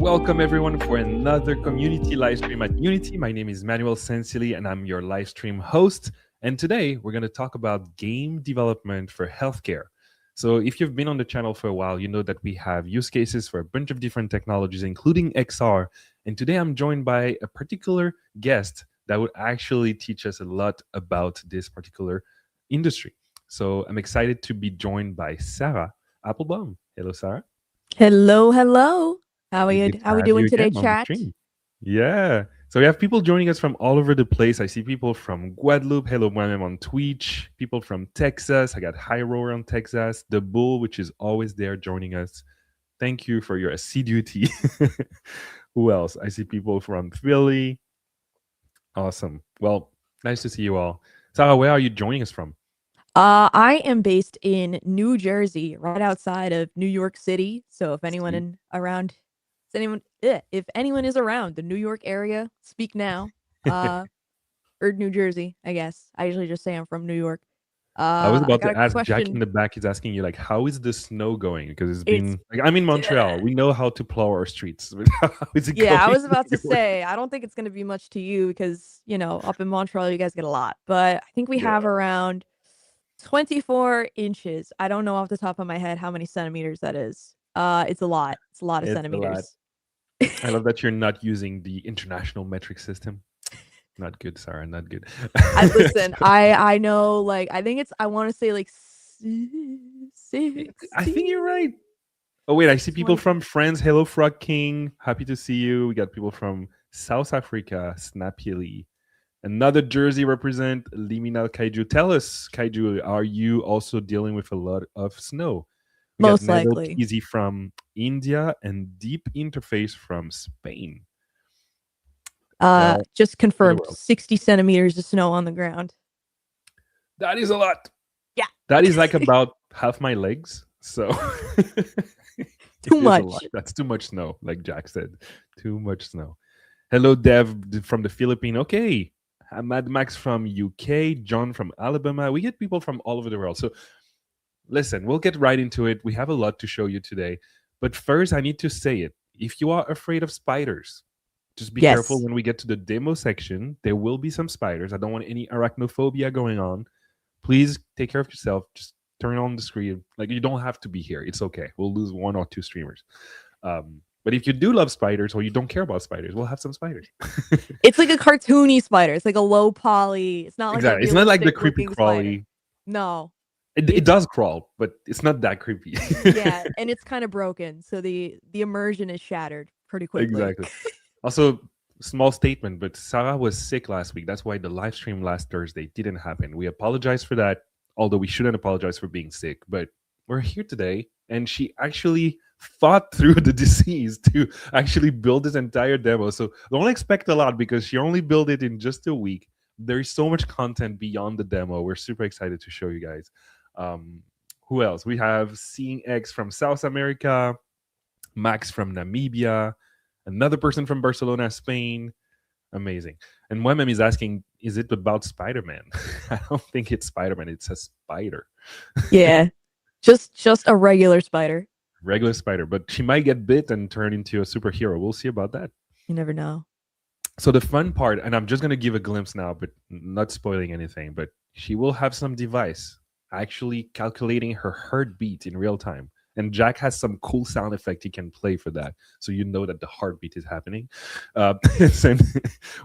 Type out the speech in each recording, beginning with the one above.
Welcome everyone for another community live stream at Unity. My name is Manuel Sensili and I'm your live stream host. And today we're going to talk about game development for healthcare. So if you've been on the channel for a while, you know that we have use cases for a bunch of different technologies, including XR. And today I'm joined by a particular guest that would actually teach us a lot about this particular industry. So I'm excited to be joined by Sarah Applebaum. Hello, Sarah. Hello. How are you? Good to How we have you doing today, again on the chat? stream. Yeah. So we have people joining us from all over the place. I see people from Guadeloupe. Hello, Mohamed on Twitch. People from Texas. I got High Roar on Texas. The Bull, which is always there joining us. Thank you for your assiduity. Who else? I see people from Philly. Awesome. Well, nice to see you all. Sarah, where are you joining us from? I am based in New Jersey, right outside of New York City. So if anyone Sweet. if anyone is around the New York area, speak now. Or New Jersey, I guess. I usually just say I'm from New York. I was I about got to a ask. Jack in question. the back is asking you, like, how is the snow going? Because it's It's been like I'm in Montreal. uh, We know how to plow our streets. But how is it yeah, I going was about to where say I don't think it's gonna be much to you because up in Montreal you guys get a lot, but I think we yeah, have around 24 inches. I don't know off the top of my head how many centimeters that is. It's a lot. It's a lot of it's a lot. centimeters. I love that you're not using the international metric system. Not good, Sarah. Not good. I listen. So, I know. Like I want to say like 60, I think you're right. Oh wait, I see people 20. from France. Hello, Frog King. Happy to see you. We got people from South Africa. Snappily. Another Jersey represent Liminal Kaiju. Tell us, Kaiju, are you also dealing with a lot of snow? We got Most Nano likely. Peasy from India and Deep Interface from Spain. Well, Just for the confirmed. world. 60 centimeters of snow on the ground. That is a lot. Yeah. That is like about half my legs. So it Too is a lot. much. That's too much snow, like Jack said. Too much snow. Hello, Dev from the Philippines. Okay. Mad Max from UK, John from Alabama. We get people from all over the world. So listen, we'll get right into it. We have a lot to show you today. But first, I need to say it. If you are afraid of spiders, just be careful Yes. when we get to the demo section. There will be some spiders. I don't want any arachnophobia going on. Please take care of yourself. Just turn on the screen. Like, you don't have to be here. It's okay. We'll lose one or two streamers. But if you do love spiders or you don't care about spiders, we'll have some spiders. It's like a cartoony spider. It's like a low poly. It's not like a Exactly. It's not like the realistic creepy looking spider. crawly. No. It It's does crawl, but it's not that creepy. Yeah, and it's kind of broken, so the immersion is shattered pretty quickly. Exactly. Also, small statement, but Sarah was sick last week. That's why the live stream last Thursday didn't happen. We apologize for that, although we shouldn't apologize for being sick. But we're here today, and she actually fought through the disease to actually build this entire demo. So don't expect a lot because she only built it in just a week. There's so much content beyond the demo. We're super excited to show you guys. Who else? We have Seeing X from South America, Max from Namibia, another person from Barcelona, Spain. Amazing. And Moemem is asking, is it about Spider-Man? I don't think it's Spider-Man. It's a spider. Yeah. Just a regular spider. Regular spider. But she might get bit and turn into a superhero. We'll see about that. You never know. So the fun part, and I'm just going to give a glimpse now, but not spoiling anything, but she will have some device actually calculating her heartbeat in real time. And Jack has some cool sound effect he can play for that, so you know that the heartbeat is happening. And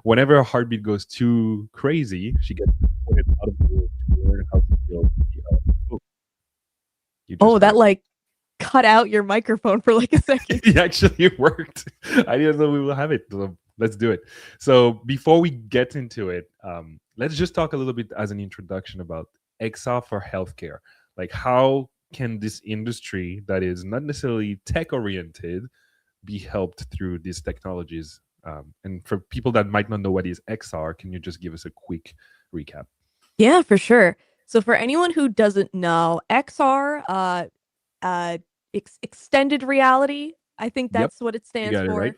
whenever her heartbeat goes too crazy, she gets pointed out of the room to learn how to deal with the. Oh, you just Oh, that heard. like cut out your microphone for like a second. It actually worked. I didn't know we will have it. So let's do it. So before we get into it, let's just talk a little bit as an introduction about XR for healthcare. Like, how can this industry that is not necessarily tech oriented be helped through these technologies? And for people that might not know what is XR, can you just give us a quick recap? Yeah, for sure. So for anyone who doesn't know, XR, extended reality, I think Yep, that's what it you stands got it right.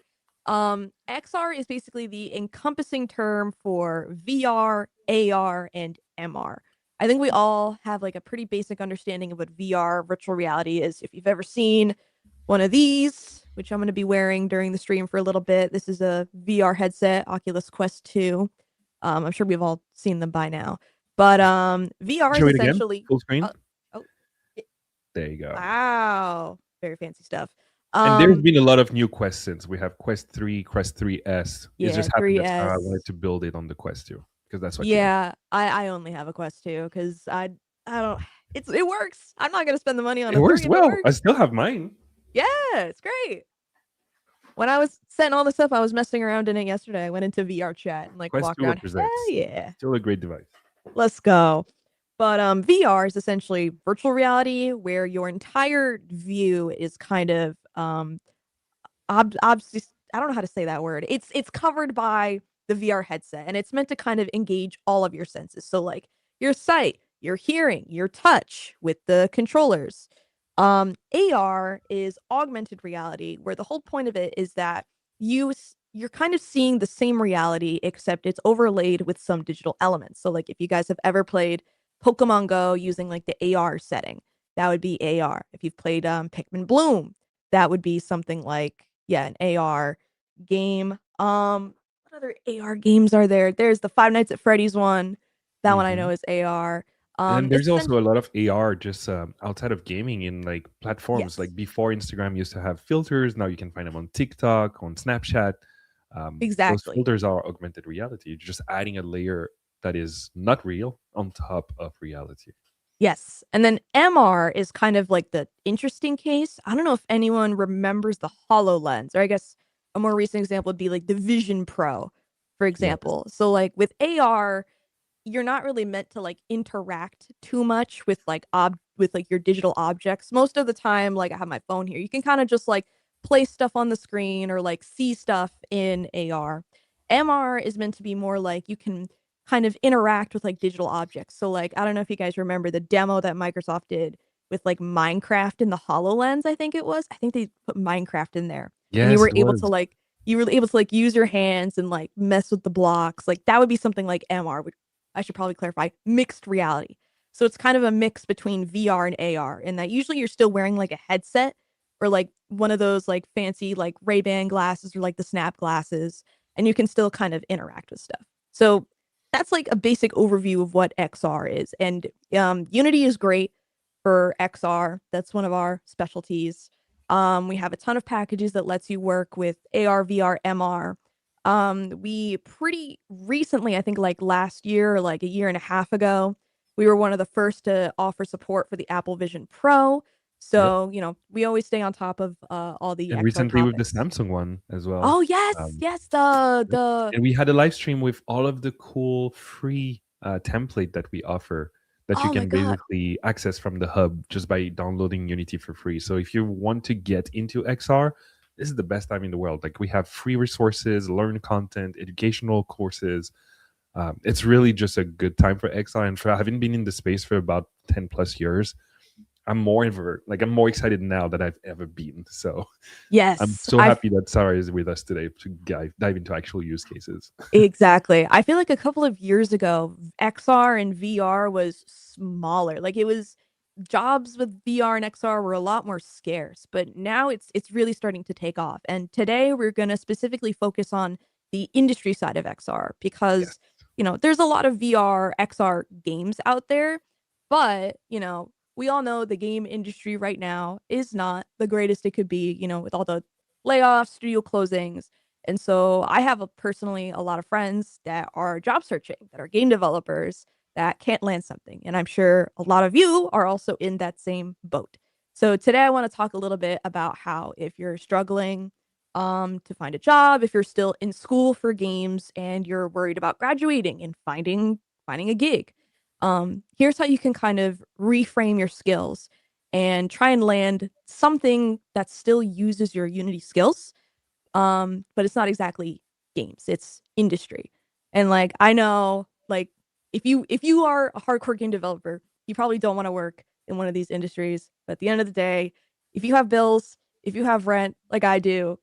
for. XR is basically the encompassing term for VR, AR, and MR. I think we all have like a pretty basic understanding of what VR, virtual reality, is. If you've ever seen one of these, which I'm going to be wearing during the stream for a little bit. This is a VR headset, Oculus Quest 2. I'm sure we've all seen them by now. But VR is Show it again, essentially full screen. oh y- There you go. wow, very fancy stuff. And there's Um been a lot of new Quests since. We have Quest 3, Quest 3S. It yeah, just happened that Sarah 3S. wanted to build it on the Quest 2 because that's what you like. Yeah, I only have a Quest 2 because I don't it works. I'm not gonna spend the money on It a works 3 if it well. I works. still have mine. Yeah, it's great. When I was setting all this up, I was messing around in it yesterday. I went into VR chat and like Quest walked 2 around. Hell represents. yeah. Still a great device. Let's go. But VR is essentially virtual reality where your entire view is kind of I don't know how to say that word. It's covered by the VR headset and it's meant to kind of engage all of your senses. So like your sight, your hearing, your touch with the controllers. AR is augmented reality where the whole point of it is that you're kind of seeing the same reality except it's overlaid with some digital elements. So like if you guys have ever played Pokemon Go using like the AR setting, that would be AR. If you've played Pikmin Bloom, that would be something like yeah, an AR game. What other AR games are there? There's the Five Nights at Freddy's one. That one I know Hmm. is AR. And then It's there's also a lot of AR just outside of gaming in like platforms. yes, Like before, Instagram used to have filters. Now you can find them on TikTok, on Snapchat. Those exactly. filters are augmented reality. You're just adding a layer that is not real on top of reality. Yes. And then MR is kind of like the interesting case. I don't know if anyone remembers the HoloLens, or I guess a more recent example would be like the Vision Pro, for Yes. example. So like with AR, you're not really meant to like interact too much with like with like your digital objects. Most of the time, like I have my phone here, you can kind of just like place stuff on the screen or like see stuff in AR. MR is meant to be more like you can kind of interact with like digital objects. So like I don't know if you guys remember the demo that Microsoft did with like Minecraft in the HoloLens, I think it was. I think they put Minecraft in there. And Yes, it was. you were able to like use your hands and like mess with the blocks. Like that would be something like MR, I should probably clarify, mixed reality. So it's kind of a mix between VR and AR, and that usually you're still wearing like a headset or like one of those like fancy like Ray-Ban glasses or like the Snap glasses, and you can still kind of interact with stuff. So that's like a basic overview of what XR is. And Unity is great for XR. That's one of our specialties. We have a ton of packages that lets you work with AR, VR, MR. We pretty recently, I think like last year or like a year and a half ago, we were one of the first to offer support for the Apple Vision Pro. Yep. So, we always stay on top of all the And XR recently with the topics. Samsung one as well. Oh yes, Um, yes, yep. And we had a live stream with all of the cool free template that we offer that you oh my can God. basically access from the hub just by downloading Unity for free. So if you want to get into XR, this is the best time in the world. Like we have free resources, learn content, educational courses. It's really just a good time for XR. And for having been in the space for about 10 plus years, I'm more excited now than I've ever been. So I'm Yes, so I happy that Sarah is with us today to dive into actual use cases. exactly. I feel like a couple of years ago, XR and VR was smaller. Like it was jobs with VR and XR were a lot more scarce, but now it's really starting to take off. And today we're going to specifically focus on the industry side of XR Yes. because, there's a lot of VR, XR games out there, but, we all know the game industry right now is not the greatest it could be, with all the layoffs, studio closings, and so I have personally a lot of friends that are job searching, that are game developers that can't land something. And I'm sure a lot of you are also in that same boat. So today I want to talk a little bit about how if you're struggling to find a job, if you're still in school for games and you're worried about graduating and finding a gig, here's how you can kind of reframe your skills and try and land something that still uses your Unity skills, but it's not exactly games, it's industry. And like I know like if you are a hardcore game developer, you probably don't want to work in one of these industries, but at the end of the day, if you have bills, if you have rent like I do,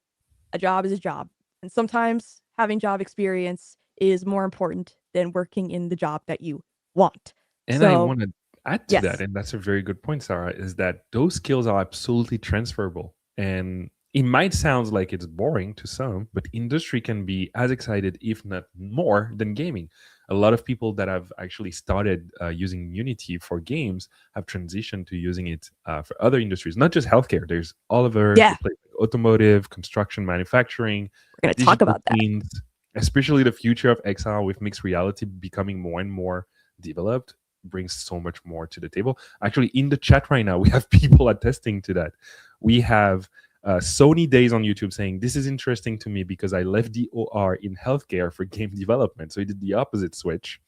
a job is a job. And sometimes having job experience is more important than working in the job that you want. And I So, want to add to that, yes. and that's a very good point, Sarah, is that those skills are absolutely transferable. And it might sound like it's boring to some, but industry can be as excited, if not more, than gaming. A lot of people that have actually started using Unity for games have transitioned to using it for other industries, not just healthcare. There's all over the Yeah, place: automotive, construction, manufacturing, we're gonna talk digital about that. twins, especially the future of XR with mixed reality becoming more and more developed brings so much more to the table. Actually, in the chat right now, we have people attesting to that. We have Sony Days on YouTube saying, "This is interesting to me because I left the OR in healthcare for game development." So he did the opposite switch.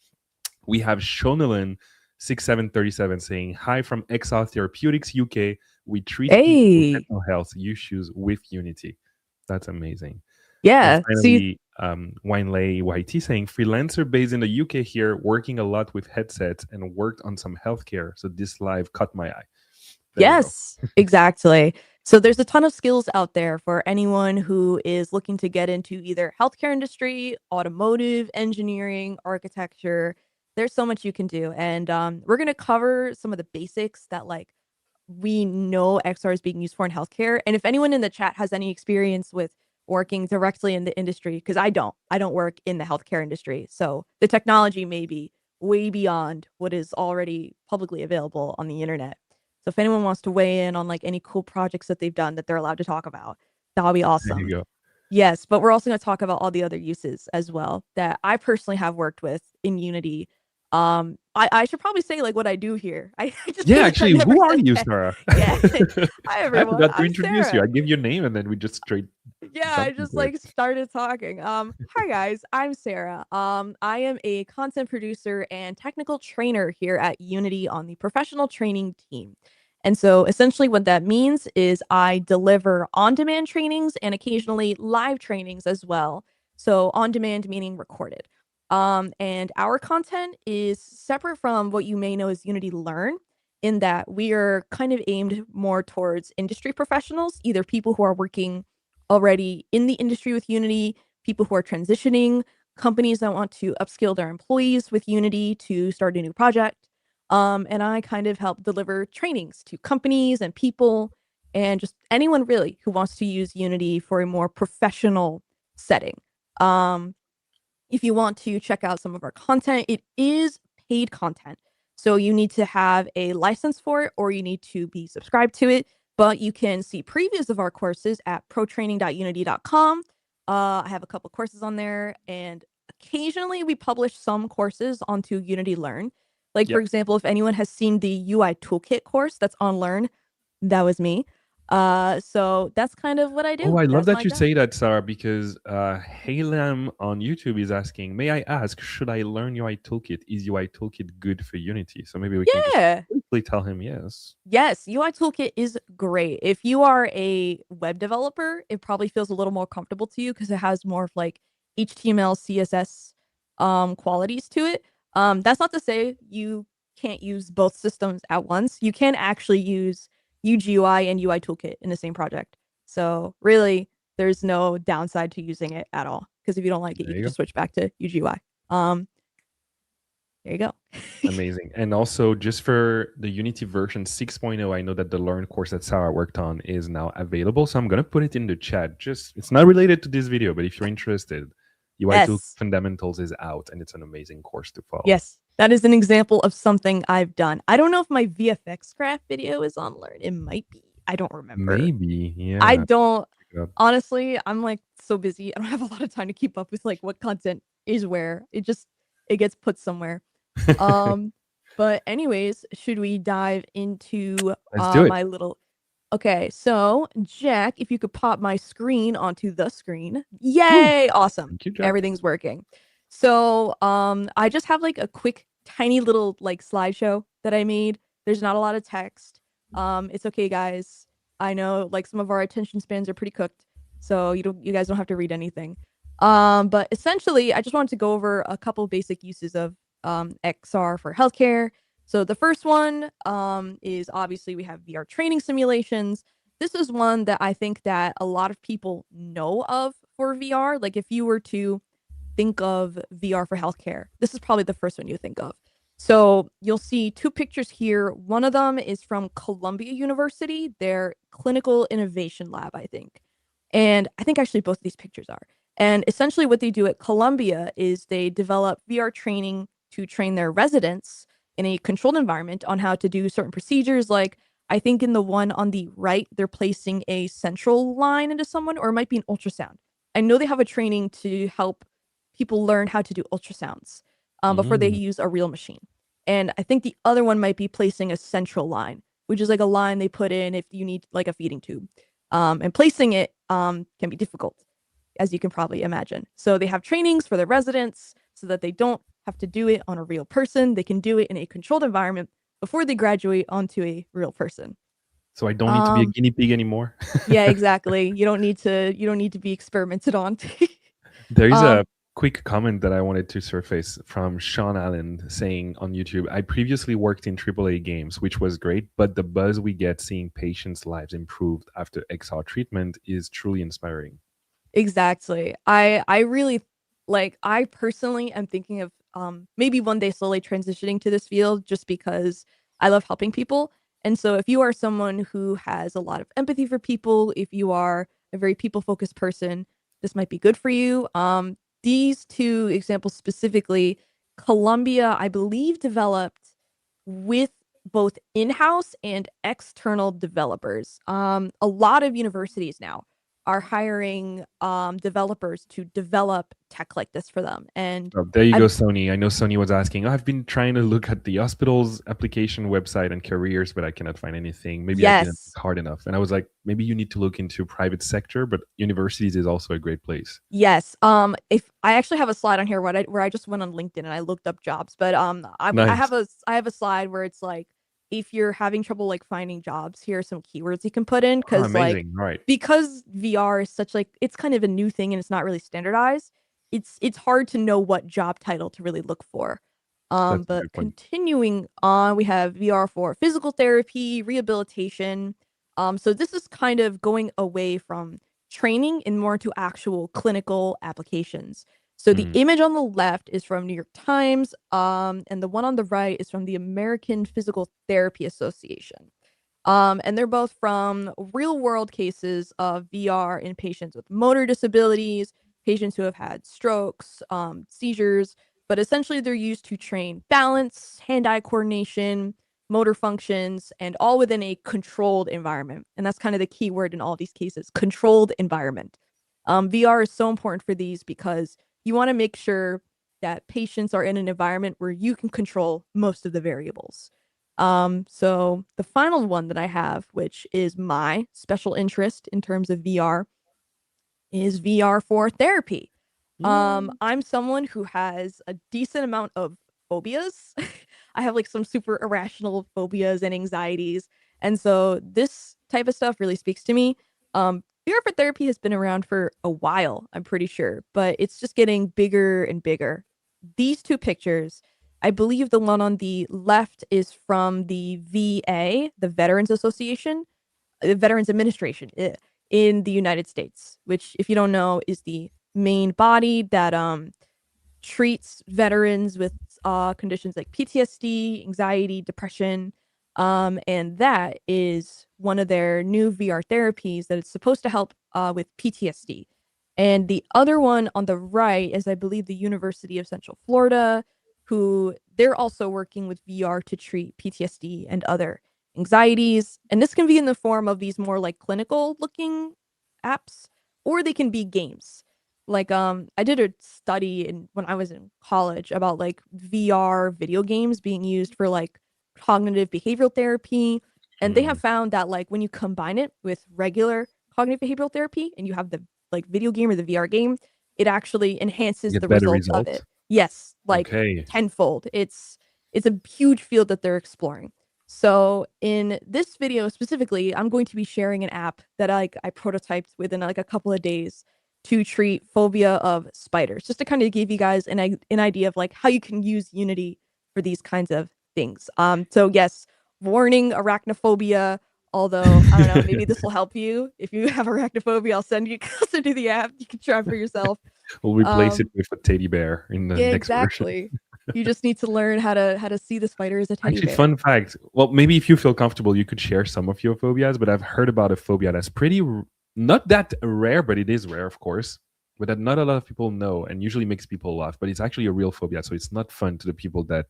We have Shonalyn 6737 saying, "Hi from XR Therapeutics UK. We treat people with Hey, mental health issues with Unity." That's amazing. And yeah. See, finally, Winelay YT saying, "Freelancer based in the UK here, working a lot with headsets and worked on some healthcare. So this live caught my eye." There you go. yes, exactly. So there's a ton of skills out there for anyone who is looking to get into either healthcare industry, automotive, engineering, architecture. There's so much you can do, and we're gonna cover some of the basics that we know XR is being used for in healthcare. And if anyone in the chat has any experience with working directly in the industry, because I don't work in the healthcare industry, so the technology may be way beyond what is already publicly available on the internet. So if anyone wants to weigh in on any cool projects that they've done that they're allowed to talk about, that would be There you awesome. go. Yes, but we're also going to talk about all the other uses as well that I personally have worked with in Unity. I should probably say what I do here. I just Yeah, realized I actually, never who are said you, that. Sarah? Yeah. Hi I everyone. forgot to I'm introduce you. Sarah. I give your name and then we just straight Yeah, I jump just into it. started talking. Hi guys, I'm Sarah. I am a content producer and technical trainer here at Unity on the professional training team. And so essentially what that means is I deliver on-demand trainings and occasionally live trainings as well. So on-demand meaning recorded. And our content is separate from what you may know as Unity Learn in that we are kind of aimed more towards industry professionals, either people who are working already in the industry with Unity, people who are transitioning, companies that want to upskill their employees with Unity to start a new project. And I kind of help deliver trainings to companies and people and just anyone really who wants to use Unity for a more professional setting. Um, if you want to check out some of our content, it is paid content. So you need to have a license for it or you need to be subscribed to it. But you can see previews of our courses at protraining.unity.com. I have a couple courses on there, and occasionally we publish some courses onto Unity Learn. Like, for Yep. example, if anyone has seen the UI Toolkit course that's on Learn, that was me. So that's kind of what I Oh, do. I love That's that my you job. say that, Sarah, because Halam on YouTube is asking, "May I ask, should I learn UI Toolkit? Is UI Toolkit good for Unity?" So maybe we can just Yeah. quickly tell him yes. Yes, UI Toolkit is great. If you are a web developer, it probably feels a little more comfortable to you because it has more of HTML, CSS qualities to it. That's not to say you can't use both systems at once. You can actually use UGUI and UI Toolkit in the same project. So really, there's no downside to using it at all. Because if you don't like it, you There can you just go. switch back to UGUI. There you go. Amazing. And also, just for the Unity version 6.0, I know that the Learn course that Sarah worked on is now available. So I'm going to put it in the chat. Just It's not related to this video, but if you're interested, UI Tool Yes. Fundamentals is out and it's an amazing course to follow. Yes, that is an example of something I've done. I don't know if my VFX craft video is on Learn. It might be. I don't remember. Maybe. I Yeah. don't Check it out. honestly, I'm so busy. I don't have a lot of time to keep up with what content is where. It gets put somewhere. Um but anyways, should we dive into Let's do it. my little Okay, so Jack, if you could pop my screen onto the screen. Woo. Yay! Awesome. Thank you, Jack. Everything's working. So, I just have a quick tiny little slideshow that I made. There's not a lot of text. It's okay, guys. I know some of our attention spans are pretty cooked, so you guys don't have to read anything. But essentially, I just wanted to go over a couple basic uses of XR for healthcare. So the first one is obviously we have VR training simulations. This is one that I think that a lot of people know of for VR. Like if you were to think of VR for healthcare, this is probably the first one you think of. So you'll see two pictures here. One of them is from Columbia University, their clinical innovation lab, I think. And I think actually both of these pictures are. And essentially, what they do at Columbia is they develop VR training to train their residents in a controlled environment on how to do certain procedures. Like, I think in the one on the right, they're placing a central line into someone, or it might be an ultrasound. I know they have a training to help people learn how to do ultrasounds before they Mm. use a real machine. And I think the other one might be placing a central line, which is like a line they put in if you need like a feeding tube. And placing it can be difficult, as you can probably imagine. So they have trainings for their residents so that they don't have to do it on a real person. They can do it in a controlled environment before they graduate onto a real person. So I don't need to be a Um, guinea pig anymore. yeah, exactly. You don't need to be experimented on. There is um, a quick comment that I wanted to surface from Sean Allen saying on YouTube, I previously worked in AAA games, which was great, but the buzz we get seeing patients' lives improved after XR treatment is truly inspiring. Exactly. I really like I personally am thinking of maybe one day slowly transitioning to this field just because I love helping people. And so if you are someone who has a lot of empathy for people, if you are a very people-focused person, this might be good for you. These two examples specifically, Columbia, I believe, developed with both in-house and external developers. A lot of universities now are hiring developers to develop tech like this for them. And Oh, there you go, I've Sony. I know Sony was asking, I've been trying to look at the hospital's application website and careers, but I cannot find anything. Maybe I didn't yes, look hard enough. And I was like, maybe you need to look into private sector, but universities is also a great place. yes. If I actually have a slide on here where I just went on LinkedIn and I looked up jobs, but I Nice. have a slide where it's like if you're having trouble like finding jobs, here are some keywords you can put in Oh, like amazing. All right. because VR is such like it's kind of a new thing and it's not really standardized. It's hard to know what job title to really look for. That's a But good point. continuing on, we have VR for physical therapy, rehabilitation. So this is kind of going away from training and more to actual clinical applications. So the Mm. image on the left is from New York Times, and the one on the right is from the American Physical Therapy Association. And they're both from real world cases of VR in patients with motor disabilities, patients who have had strokes, seizures, but essentially they're used to train balance, hand eye coordination, motor functions, and all within a controlled environment. And that's kind of the key word in all these cases, controlled environment. VR is so important for these because you want to make sure that patients are in an environment where you can control most of the variables. So the final one that I have, which is my special interest in terms of VR, is VR for therapy. Mm. I'm someone who has a decent amount of phobias. I have like some super irrational phobias and anxieties. And so this type of stuff really speaks to me. VR for therapy has been around for a while, I'm pretty sure, but it's just getting bigger and bigger. These two pictures, I believe the one on the left is from the VA, the Veterans Association, the Veterans Administration in the United States, which, if you don't know, is the main body that treats veterans with conditions like PTSD, anxiety, depression. And that is one of their new VR therapies that is supposed to help with PTSD. And the other one on the right is, I believe, the University of Central Florida, who they're also working with VR to treat PTSD and other anxieties. And this can be in the form of these more like clinical looking apps, or they can be games. Like I did a study when I was in college about like VR video games being used for like cognitive behavioral therapy, and they have Mm. found that like when you combine it with regular cognitive behavioral therapy and you have the like video game or the VR game, it actually enhances Get the better results of results. it. Yes, like Okay. tenfold. It's a huge field that they're exploring. So in this video specifically, I'm going to be sharing an app that I prototyped within like a couple of days to treat phobia of spiders, just to kind of give you guys an idea of like how you can use Unity for these kinds of things. So yes, warning arachnophobia. Although I don't know, maybe this will help you if you have arachnophobia. I'll send you the app. You can try for yourself. We'll replace it Um, with a teddy bear in the yeah, next version. exactly. You just need to learn how to see the spider as a teddy Actually, bear. fun fact. Well, maybe if you feel comfortable, you could share some of your phobias, but I've heard about a phobia that's pretty Not that rare, but it is rare, of course. But that not a lot of people know, and usually makes people laugh. But it's actually a real phobia, so it's not fun to the people that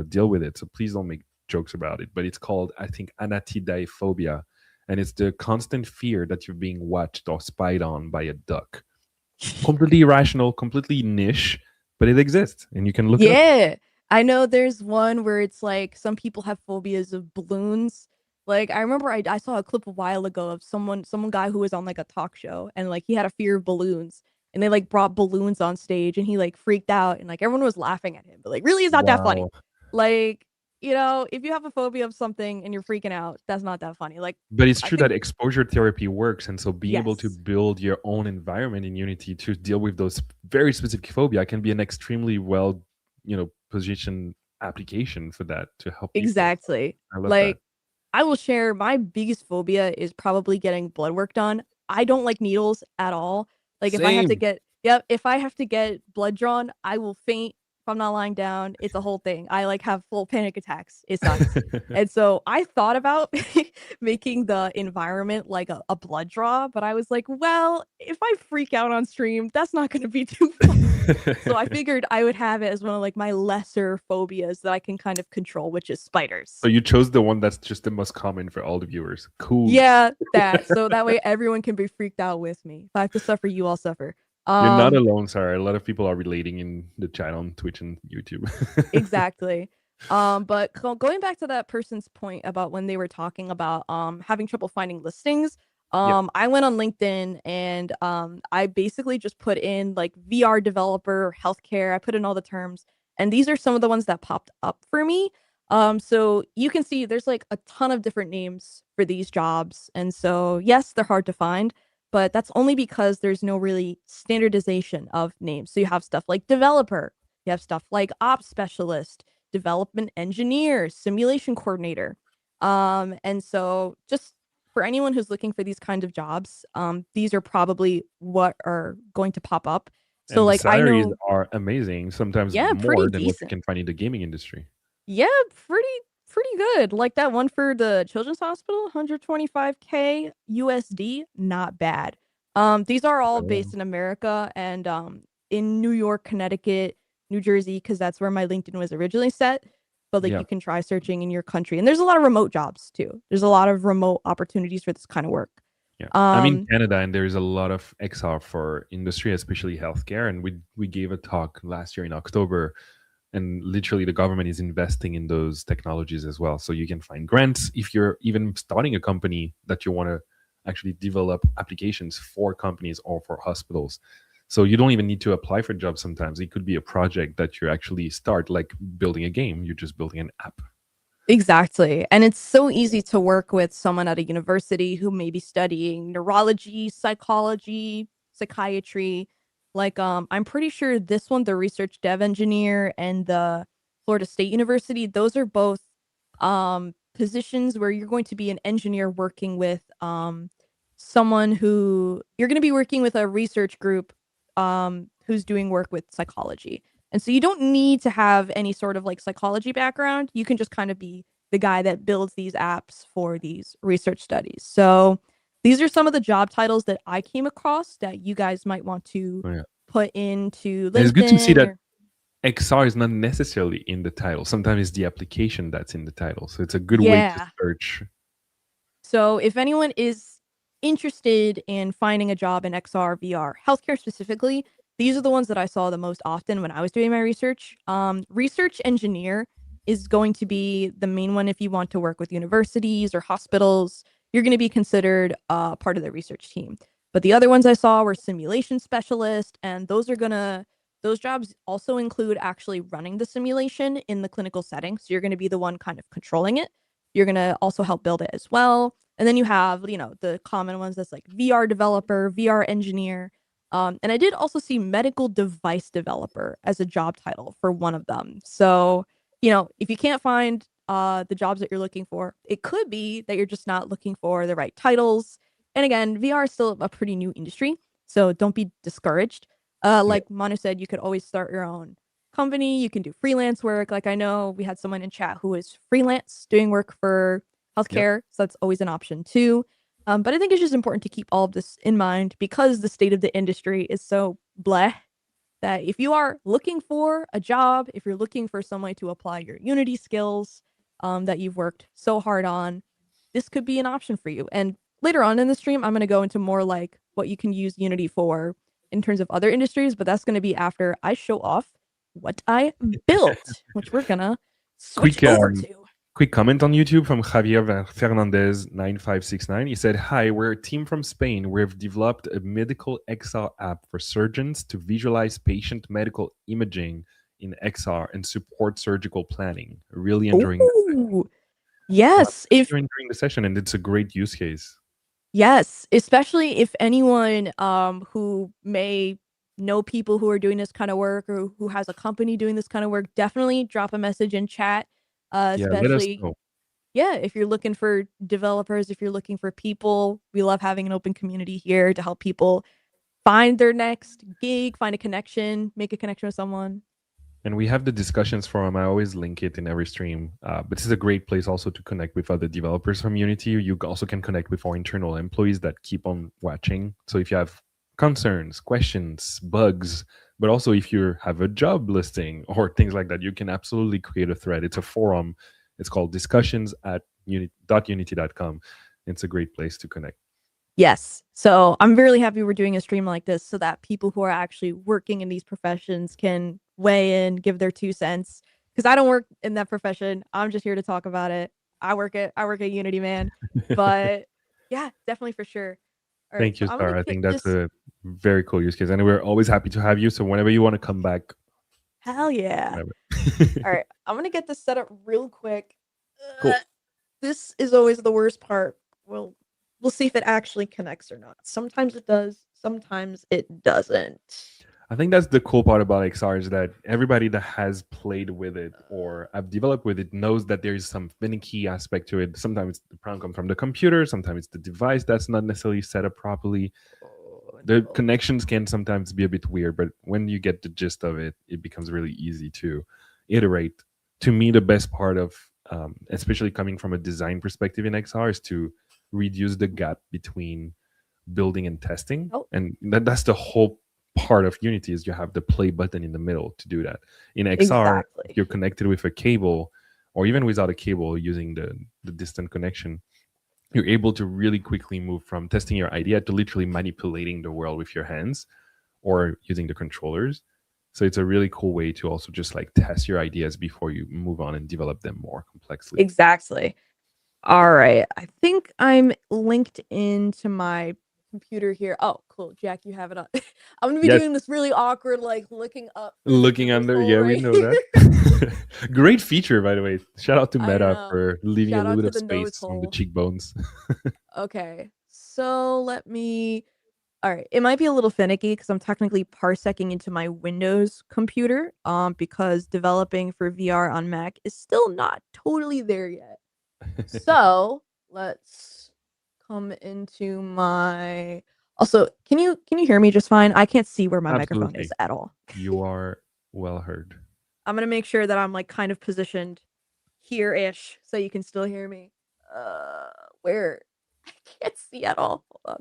deal with it. So please don't make jokes about it. But it's called, I think, anatidaephobia, and it's the constant fear that you're being watched or spied on by a duck. Completely irrational, completely niche, but it exists, and you can look it up. Yeah. I know there's one where it's like some people have phobias of balloons. Like I remember I saw a clip a while ago of some guy who was on like a talk show and like he had a fear of balloons and they like brought balloons on stage and he like freaked out and like everyone was laughing at him. But like really it's not that funny. Wow. Like, if you have a phobia of something and you're freaking out, that's not that funny. Like But it's I true that think exposure therapy works, and so being able to yes. build your own environment in Unity to deal with those very specific phobia can be an extremely well, positioned application for that to help people. Exactly. I love that. Like I will share my biggest phobia is probably getting blood work done. I don't like needles at all. Like Same. if I have to get blood drawn, I will faint if I'm not lying down. It's a whole thing. I like have full panic attacks. It sucks. And so I thought about making the environment like a blood draw, but I was like, well, if I freak out on stream, that's not going to be too fun. So I figured I would have it as one of like my lesser phobias that I can kind of control, which is spiders. So you chose the one that's just the most common for all the viewers. Cool. Yeah, that. So that way everyone can be freaked out with me. If I have to suffer, you all suffer. You're not Um, alone, Sarah. A lot of people are relating in the chat on Twitch and YouTube. exactly. But going back to that person's point about when they were talking about having trouble finding listings, Yep. I went on LinkedIn and I basically just put in like VR developer, healthcare. I put in all the terms, and these are some of the ones that popped up for me. So you can see there's like a ton of different names for these jobs, and so yes, they're hard to find, but that's only because there's no really standardization of names. So you have stuff like developer, you have stuff like ops specialist, development engineer, simulation coordinator. And so just for anyone who's looking for these kinds of jobs, these are probably what are going to pop up. So And the like I salaries know, are amazing, sometimes yeah, pretty more than what you decent. can find in the gaming industry. Yeah, pretty good. Like that one for the children's hospital, 125K USD, not bad. These are all Oh, based in America and in New York, Connecticut, New Jersey, because that's where my LinkedIn was originally set. But like yeah. you can try searching in your country. And there's a lot of remote jobs too. There's a lot of remote opportunities for this kind of work. Yeah, I'm in Um, Canada, and there is a lot of XR for industry, especially healthcare. And we gave a talk last year in October, and literally the government is investing in those technologies as well. So you can find grants if you're even starting a company that you want to actually develop applications for companies or for hospitals. So you don't even need to apply for jobs. Sometimes it could be a project that you actually start, like building a game. You're just building an app. Exactly. And it's so easy to work with someone at a university who may be studying neurology, psychology, psychiatry. Like I'm pretty sure this one, the research dev engineer and the Florida State University, those are both positions where you're going to be an engineer working with someone who you're going to be working with a research group who's doing work with psychology. And so you don't need to have any sort of like psychology background. You can just kind of be the guy that builds these apps for these research studies. So these are some of the job titles that I came across that you guys might want to Oh, yeah. put into And it's good to see LinkedIn that or XR is not necessarily in the title. Sometimes it's the application that's in the title. So it's a good way to yeah. search. So if anyone is interested in finding a job in XR, VR, healthcare specifically, these are the ones that I saw the most often when I was doing my research. Research engineer is going to be the main one if you want to work with universities or hospitals. You're going to be considered part of the research team. But the other ones I saw were simulation specialist, and those jobs also include actually running the simulation in the clinical setting. So you're going to be the one kind of controlling it. You're going to also help build it as well. And then you have, the common ones that's like VR developer, VR engineer. And I did also see medical device developer as a job title for one of them. So, if you can't find the jobs that you're looking for, it could be that you're just not looking for the right titles. And again, VR is still a pretty new industry, so don't be discouraged. Yeah. Like Manu said, you could always start your own company. You can do freelance work. Like I know we had someone in chat who was freelance doing work for Yep. healthcare, so that's always an option too. But I think it's just important to keep all of this in mind because the state of the industry is so bleh that if you are looking for a job, if you're looking for some way to apply your Unity skills that you've worked so hard on, this could be an option for you. And later on in the stream, I'm going to go into more like what you can use Unity for in terms of other industries, but that's going to be after I show off what I built, which we're going to switch Quick over to. quick comment on YouTube from Javier Fernandez 9569. He said, "Hi, we're a team from Spain. We've developed a medical XR app for surgeons to visualize patient medical imaging in XR and support surgical planning. Really enjoying the session." Oh, So I'm yes. If really enjoying the session, and it's a great use case. Yes, especially if anyone, who may know people who are doing this kind of work or who has a company doing this kind of work, definitely drop a message in chat, Yeah, let us especially know. yeah, if you're looking for developers, if you're looking for people, we love having an open community here to help people find their next gig, find a connection, make a connection with someone. And we have the discussions forum. I always link it in every stream. But this is a great place also to connect with other developers from Unity. You also can connect with our internal employees that keep on watching. So if you have concerns, questions, bugs, but also if you have a job listing or things like that, you can absolutely create a thread. It's a forum. It's called discussions at unity.com. It's a great place to connect. Yes. So I'm really happy we're doing a stream like this so that people who are actually working in these professions can weigh in, give their 2 cents. Because I don't work in that profession. I'm just here to talk about it. I work at Unity, man. But yeah, definitely for sure. All right, Thank so you, I'm gonna Sarah. I get think that's this. a very cool use case. And we're always happy to have you. So whenever you want to come back, Hell yeah. whenever. All right, I'm gonna get this set up real quick. Cool. This is always the worst part. We'll see if it actually connects or not. Sometimes it does, sometimes it doesn't. I think that's the cool part about XR is that everybody that has played with it or have developed with it knows that there is some finicky aspect to it. Sometimes the problem comes from the computer, sometimes it's the device that's not necessarily set up properly. Oh, The no. connections can sometimes be a bit weird, but when you get the gist of it, it becomes really easy to iterate. To me, the best part of, especially coming from a design perspective in XR, is to reduce the gap between building and testing, Oh, and that's the whole part of Unity is you have the play button in the middle to do that. In XR, if exactly. you're connected with a cable or even without a cable using the distant connection, you're able to really quickly move from testing your idea to literally manipulating the world with your hands or using the controllers. So it's a really cool way to also just like test your ideas before you move on and develop them more complexly. Exactly. All right. I think I'm linked into my computer here. Oh, cool. Jack, you have it on. I'm gonna be Yes, doing this really awkward, like looking up through the looking Google under, hole yeah, we right know here. that. Great feature, by the way. Shout out to I Meta know. for leaving a Shout little out bit to of the nose space on the hole. cheekbones. Okay. So let me all right. It might be a little finicky because I'm technically parsecing into my Windows computer, because developing for VR on Mac is still not totally there yet. So let's come into my. Also, can you hear me just fine? I can't see where my microphone is Absolutely. at all. You are well heard. I'm gonna make sure that I'm like kind of positioned here-ish so you can still hear me. Where I can't see at all. Hold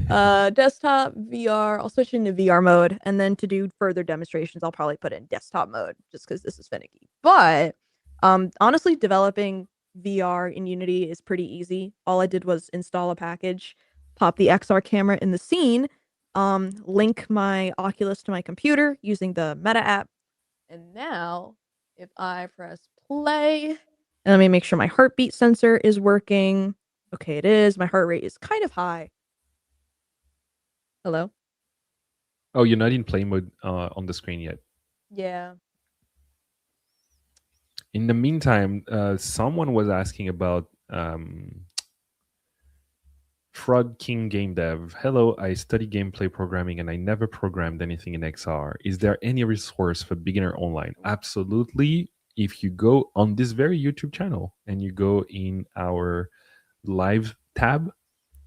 on. Desktop, VR. I'll switch into VR mode, and then to do further demonstrations, I'll probably put in desktop mode just because this is finicky. But honestly, developing VR in Unity is pretty easy. All I did was install a package, pop the XR camera in the scene, link my Oculus to my computer using the Meta app, and now if I press play, and let me make sure my heartbeat sensor is working. Okay, it is. My heart rate is kind of high. Hello? Oh, you're not in play mode on the screen yet. Yeah. In the meantime, someone was asking about Frog King Game Dev. Hello, I study gameplay programming and I never programmed anything in XR. Is there any resource for beginner online? Absolutely. If you go on this very YouTube channel and you go in our live tab,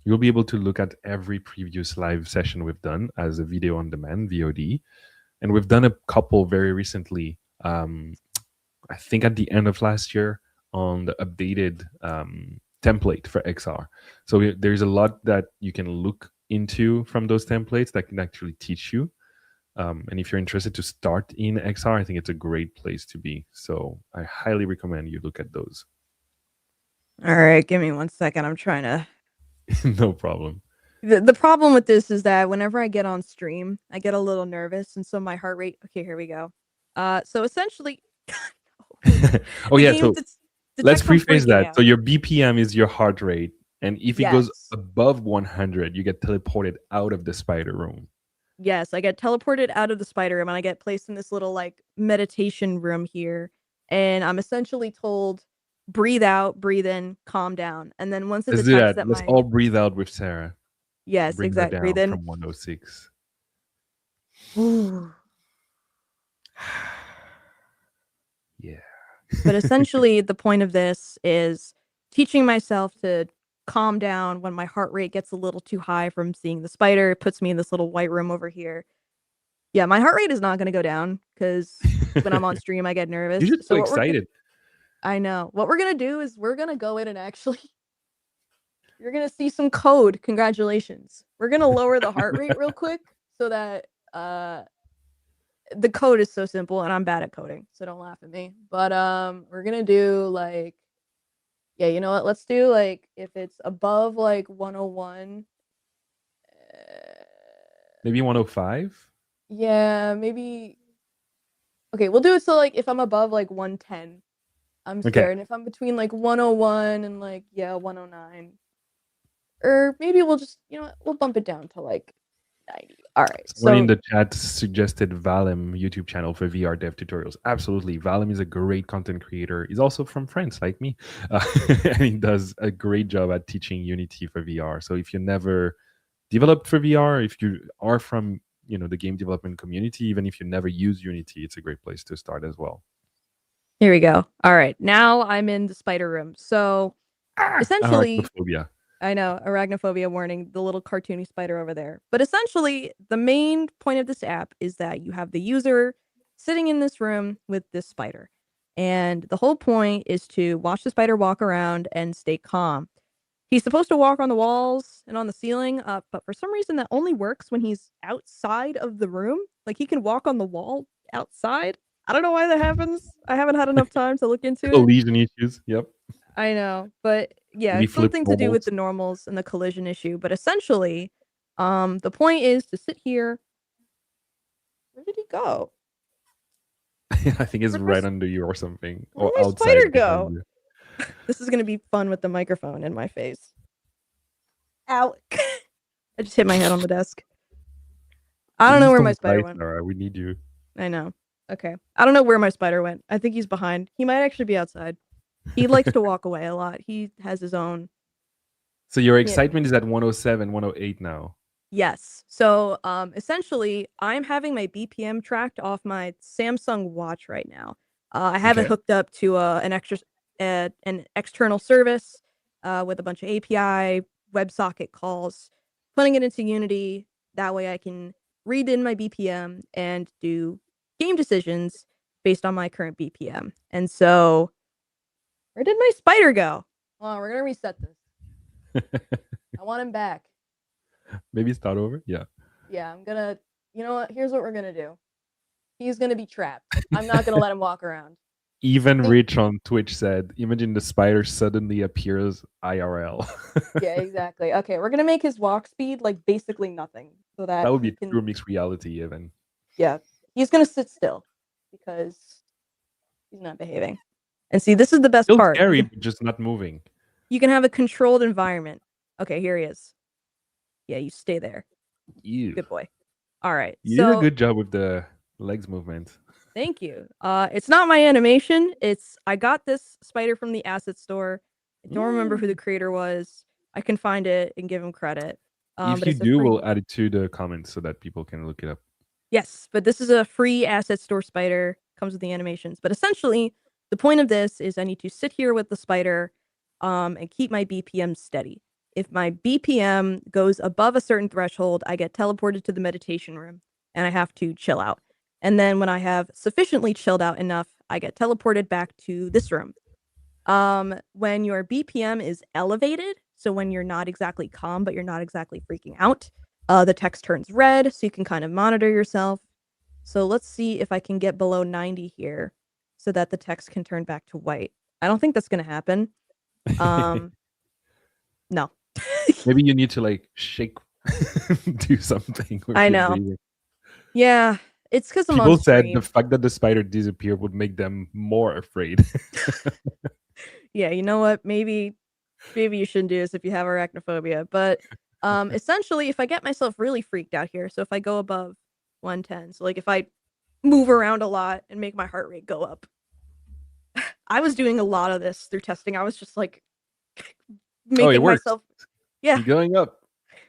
you'll be able to look at every previous live session we've done as a video on demand, VOD. And we've done a couple very recently. I think at the end of last year on the updated template for XR. So there's a lot that you can look into from those templates that can actually teach you. And if you're interested to start in XR, I think it's a great place to be. So I highly recommend you look at those. All right, give me 1 second. I'm trying to. No problem. The problem with this is that whenever I get on stream, I get a little nervous, and so my heart rate. Okay, here we go. So essentially, Oh the yeah, game so let's detects I'm preface freaking that. So out. your BPM is your heart rate, and if it goes Yes. above 100, you get teleported out of the spider room. Yes, I get teleported out of the spider room and I get placed in this little like meditation room here. And I'm essentially told, breathe out, breathe in, calm down. And then once it Let's do detects that. that Let's my all breathe out with Sarah. yes, Bring her exact breathe down in. from 106. Ooh. Yeah. But essentially the point of this is teaching myself to calm down when my heart rate gets a little too high from seeing the spider. It puts me in this little white room over here. Yeah, my heart rate is not gonna go down because when I'm on stream I get You're nervous. just so So what we're gonna excited. I know. What we're gonna do is we're gonna go in and actually you're gonna see some code. Congratulations. We're gonna lower the heart rate real quick so that the code is so simple and I'm bad at coding, so don't laugh at me. But we're gonna do like yeah, you know what? Let's do like if it's above like 101 Maybe 105? yeah, maybe okay, we'll do it so like if I'm above like 110, I'm Okay. scared. And if I'm between like 101 and like yeah, 109 or maybe we'll just, you know what, we'll bump it down to like 90. All right. Someone in So the chat suggested Valem YouTube channel for VR dev tutorials. Absolutely. Valem is a great content creator. He's also from France, like me. And he does a great job at teaching Unity for VR. So if you never developed for VR, if you are from the game development community, even if you never use Unity, it's a great place to start as well. here we go. All right. Now I'm in the spider room. So essentially, Arachnophobia. I know, arachnophobia warning, the little cartoony spider over there. But essentially, the main point of this app is that you have the user sitting in this room with this spider. And the whole point is to watch the spider walk around and stay calm. He's supposed to walk on the walls and on the ceiling, but for some reason that only works when he's outside of the room. Like he can walk on the wall outside. I don't know why that happens. I haven't had enough time to look into it. Collision issues. Yep. I know, but yeah, Maybe it's flip something to do with normals. the normals and the collision issue. But essentially, the point is to sit here. Where did he go? I think it's Where'd my right under you or something, where'd or my outside spider behind go? you. This is gonna be fun with the microphone in my face. Ow! I just hit my head on the desk. I don't know Please where my don't spider die, went. Sarah. We need you. I know. Okay. I don't know where my spider went. I think he's behind. He might actually be outside. He likes to walk away a lot. He has his own. So your Yeah. excitement is at 107, 108 now. Yes. So, essentially, I'm having my BPM tracked off my Samsung Watch right now. I have it Okay. hooked up to an external service with a bunch of API WebSocket calls, putting it into Unity. That way, I can read in my BPM and do game decisions based on my current BPM. And so, where did my spider go? Hold on, we're gonna reset this. I want him back. Maybe start over. Yeah. Yeah, I'm gonna. You know what? Here's what we're gonna do. He's gonna be trapped. I'm not gonna let him walk around. Even Think, Rich on Twitch said, "Imagine the spider suddenly appears IRL." yeah, exactly. Okay, we're gonna make his walk speed like basically nothing, so that That would he be true can. mixed reality, even. Yeah, he's gonna sit still because he's not behaving. And see, this is the best Still part. scary, but just not moving. You can have a controlled environment. Okay, here he is. Yeah, you stay there. Ew. Good boy. All right, You did a so good job with the legs movement. thank you. It's not my animation. It's I got this spider from the asset store. I don't remember who the creator was. I can find it and give him credit. If But you it's a do, free. we'll add it to the comments so that people can look it up. Yes, but this is a free asset store spider. Comes with the animations. But essentially, the point of this is I need to sit here with the spider, and keep my BPM steady. If my BPM goes above a certain threshold, I get teleported to the meditation room, and I have to chill out. And then when I have sufficiently chilled out enough, I get teleported back to this room. When your BPM is elevated, so when you're not exactly calm, but you're not exactly freaking out, the text turns red, so you can kind of monitor yourself. So let's see if I can get below 90 here so that the text can turn back to white. I don't think that's going to happen. No. Maybe you need to like shake, do something with I your know. breathing. Yeah, it's because I'm on People said the stream. fact that the spider disappeared would make them more afraid. Yeah, you know what? Maybe you shouldn't do this if you have arachnophobia. But essentially, if I get myself really freaked out here, so if I go above 110, so like if I move around a lot and make my heart rate go up, I was doing a lot of this through testing. I was just like Oh, it making works. myself, yeah, You're going up.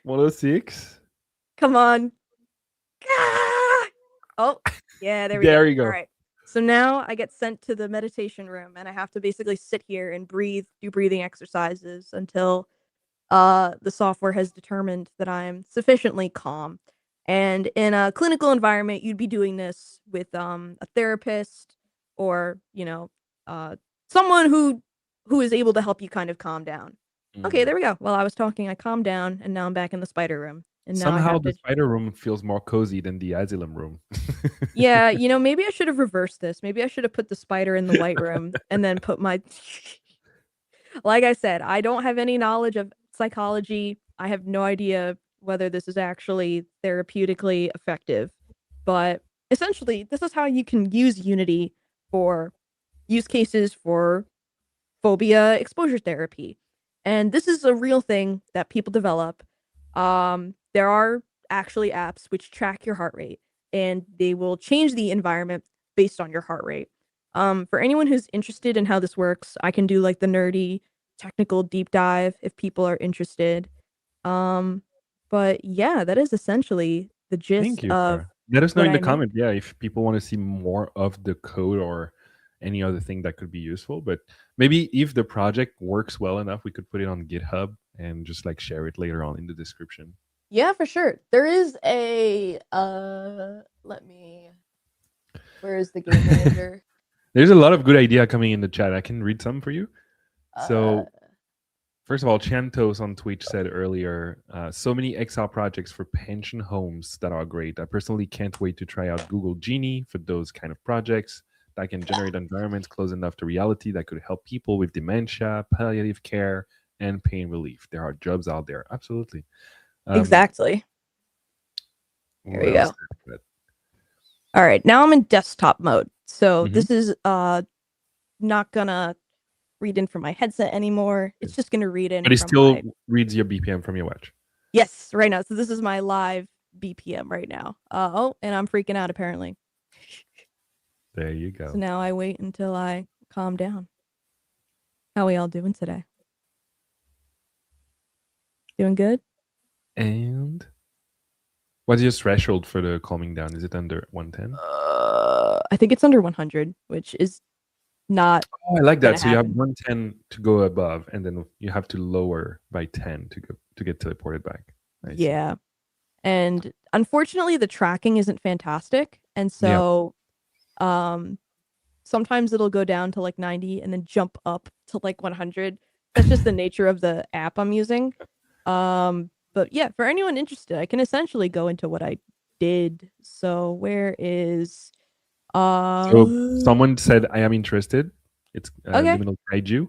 106. come on. Ah! Oh, yeah, there we go. There you All go. right. So now I get sent to the meditation room and I have to basically sit here and breathe, do breathing exercises until the software has determined that I'm sufficiently calm. And in a clinical environment, you'd be doing this with a therapist or, uh, someone who is able to help you kind of calm down. Okay, Mm. there we go. While I was talking, I calmed down, and now I'm back in the spider room. And now I Somehow have the to, spider room feels more cozy than the asylum room. yeah, maybe I should have reversed this. Maybe I should have put the spider in the white room and then put my like I said, I don't have any knowledge of psychology. I have no idea whether this is actually therapeutically effective. But essentially, this is how you can use Unity for use cases for phobia exposure therapy. And this is a real thing that people develop. There are actually apps which track your heart rate and they will change the environment based on your heart rate. For anyone who's interested in how this works, I can do like the nerdy technical deep dive if people are interested. Um, but yeah, that is essentially the Thank gist you, of Sarah. Let us know what in the I made. comment, yeah, if people want to see more of the code or any other thing that could be useful. But maybe if the project works well enough, we could put it on GitHub and just like share it later on in the description. Yeah, for sure. There is a let me where is the game manager? There's a lot of good idea coming in the chat. I can read some for you. Uh So first of all, Chantos on Twitch said earlier, so many XR projects for pension homes that are great. I personally can't wait to try out Google Genie for those kind of projects that can generate environments close enough to reality that could help people with dementia, palliative care, and pain relief. There are jobs out there. Absolutely. Um, exactly. Here what we else? go. All right, now I'm in desktop mode. So Mm-hmm. this is not gonna read in from my headset anymore. It's just gonna read in But it from still my reads your BPM from your watch. yes, right now. So this is my live BPM right now. Oh, and I'm freaking out apparently. There you So go. now I wait until I calm down. How we all doing today? Doing good? And what's your threshold for the calming down? Is it under 110? I think it's under 100, which is not Oh, I like gonna that. So you have happen. 110 to go above, and then you have to lower by 10 to get teleported back. I see. Yeah. And unfortunately the tracking isn't fantastic. And Yeah. so um sometimes it'll go down to like 90 and then jump up to like 100. That's just the nature of the app I'm using. But yeah, for anyone interested, I can essentially go into what I did. So where is So someone said, "I am interested." It's okay. Liminal Kaiju.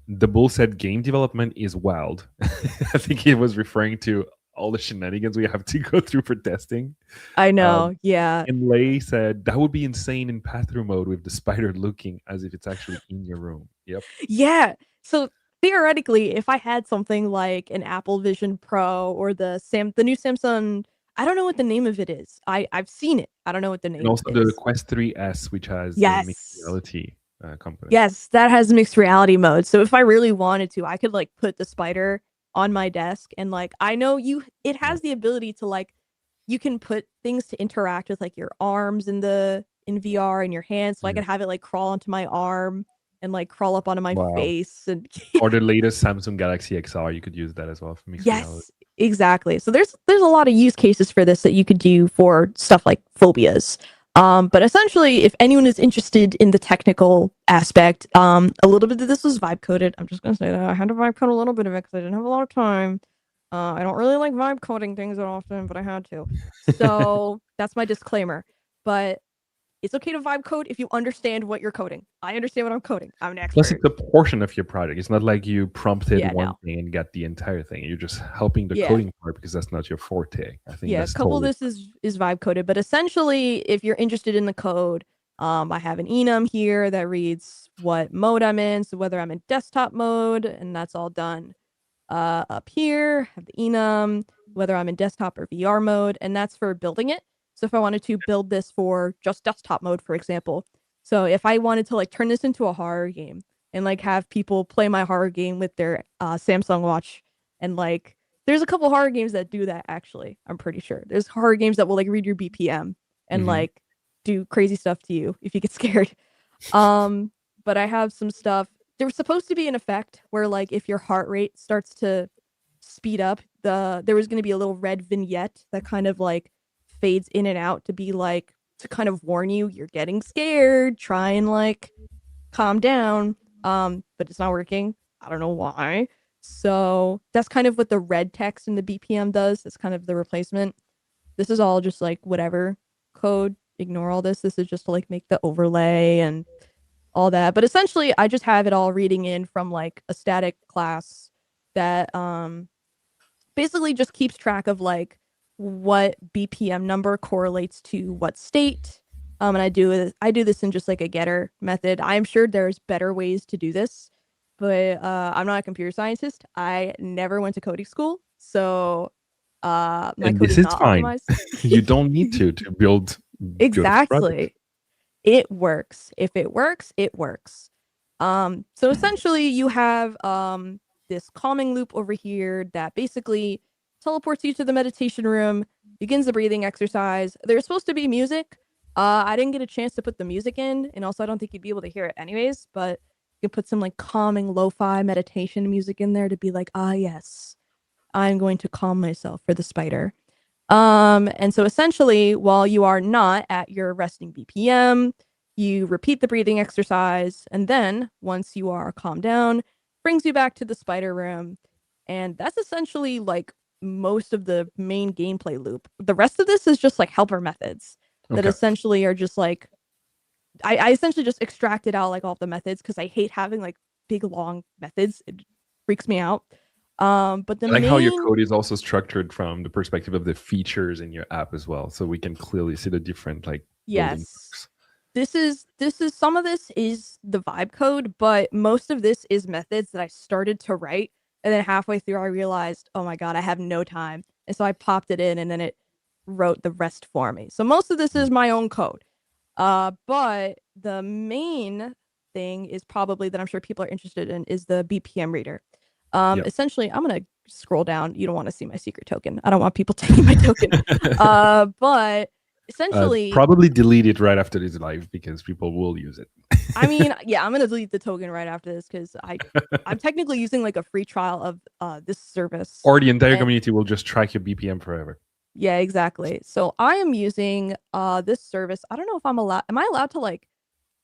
The bull said, "Game development is wild." I think he was referring to all the shenanigans we have to go through for testing. I Um, know. Yeah. and Lay said, "That would be insane in path-through mode with the spider looking as if it's actually in your room." Yep. Yeah. So theoretically, if I had something like an Apple Vision Pro or the new Samsung, I don't know what the name of it is. I've seen it. I don't know what the And name also the is. Quest 3S, which has the mixed Yes. reality component. Yes, that has mixed reality mode. So if I really wanted to, I could like put the spider on my desk and like I know it Yeah. has the ability to like you can put things to interact with like your arms in VR and your hands. So I Yeah. could have it like crawl onto my arm and like crawl up onto my Wow. face and Or the latest Samsung Galaxy XR, you could use that as well for mixed reality. yes, exactly. So there's a lot of use cases for this that you could do for stuff like phobias. But essentially, if anyone is interested in the technical aspect, a little bit of this was vibe coded. I'm just gonna say that I had to vibe code a little bit of it because I didn't have a lot of time. I don't really like vibe coding things that often, but I had to. So that's my disclaimer. But it's okay to vibe code if you understand what you're coding. I understand what I'm coding. I'm an Plus, expert. it's a portion of your project. It's not like you prompted Yeah, one no. thing and got the entire thing. You're just helping the Yeah. coding part because that's not your forte. I think Yeah, a that's couple of totally this is vibe coded, but essentially, if you're interested in the code, I have an enum here that reads what mode I'm in, so whether I'm in desktop mode, and that's all done. Up here, have the enum, whether I'm in desktop or VR mode, and that's for building it. So if I wanted to build this for just desktop mode, for example, so if I wanted to like turn this into a horror game and like have people play my horror game with their Samsung Watch and like there's a couple horror games that do that actually. I'm pretty sure. There's horror games that will like read your BPM and Mhm. like do crazy stuff to you if you get scared. Um, but I have some stuff. There was supposed to be an effect where like if your heart rate starts to speed up, there was going to be a little red vignette that kind of like fades in and out to be like to kind of warn you you're getting scared, try and like calm down. But it's not working. I don't know why. So that's kind of what the red text in the BPM does. It's kind of the replacement. This is all just like whatever code. Ignore all this. This is just to like make the overlay and all that. But essentially, I just have it all reading in from like a static class that basically just keeps track of like what BPM number correlates to what state. And I do this in just like a getter method. I'm sure there's better ways to do this, but I'm not a computer scientist. I never went to coding school, so my And code this is is not fine. optimized. You don't need to build beautiful projects. Exactly. It works. If it works, it works. So essentially you have this calming loop over here that basically teleports you to the meditation room, begins the breathing exercise. There's supposed to be music. I didn't get a chance to put the music in, and also I don't think you'd be able to hear it anyways, but you can put some like calming lo-fi meditation music in there to be like, ah yes, I'm going to calm myself for the spider. And so essentially, while you are not at your resting BPM, you repeat the breathing exercise, and then once you are calmed down, brings you back to the spider room. And that's essentially like most of the main gameplay loop. The rest of this is just like helper methods that Okay. essentially are just like I essentially just extracted out like all the methods because I hate having like big long methods. It freaks me out. But the I like how your main code is also structured from the perspective of the features in your app as well, so we can clearly see the different like building yes, blocks. this is some of this is the vibe code, but most of this is methods that I started to write and then halfway through I realized, "Oh my god, I have no time." And so I popped it in and then it wrote the rest for me. So most of this Mm. is my own code. But the main thing is probably that I'm sure people are interested in is the BPM reader. Yep. Essentially, I'm gonna scroll down. You don't want to see my secret token. I don't want people taking my token. But essentially, Probably delete it right after this live because people will use it. I mean, yeah, I'm gonna delete the token right after this because I'm technically using like a free trial of this service. Or the entire And community will just track your BPM forever. yeah, exactly. So I am using this service. I don't know if I'm allowed. Am I allowed to like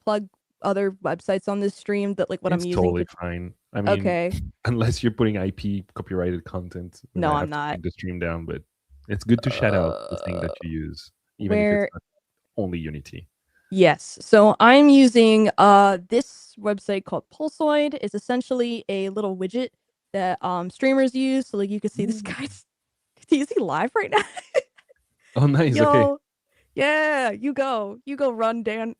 plug other websites on this stream that like what I'm It's using totally to fine. I mean, okay. unless you're putting IP copyrighted content, then No, I I'm have to not. take the stream down. But it's good to shout out the thing that Uh you use, even if it's where not only Unity. yes. So I'm using this website called Pulsoid. It's essentially a little widget that streamers use. So like you can see this Mm. guy's is he live right now? Oh, nice. Okay. Yo, yeah, you go. You go run, Dan.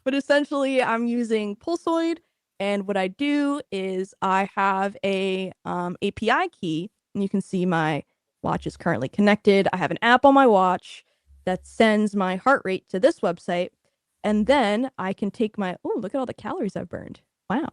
But essentially, I'm using Pulsoid, and what I do is I have a API key, and you can see my watch is currently connected. I have an app on my watch that sends my heart rate to this website, and then I can take my look at all the calories I've burned. Wow,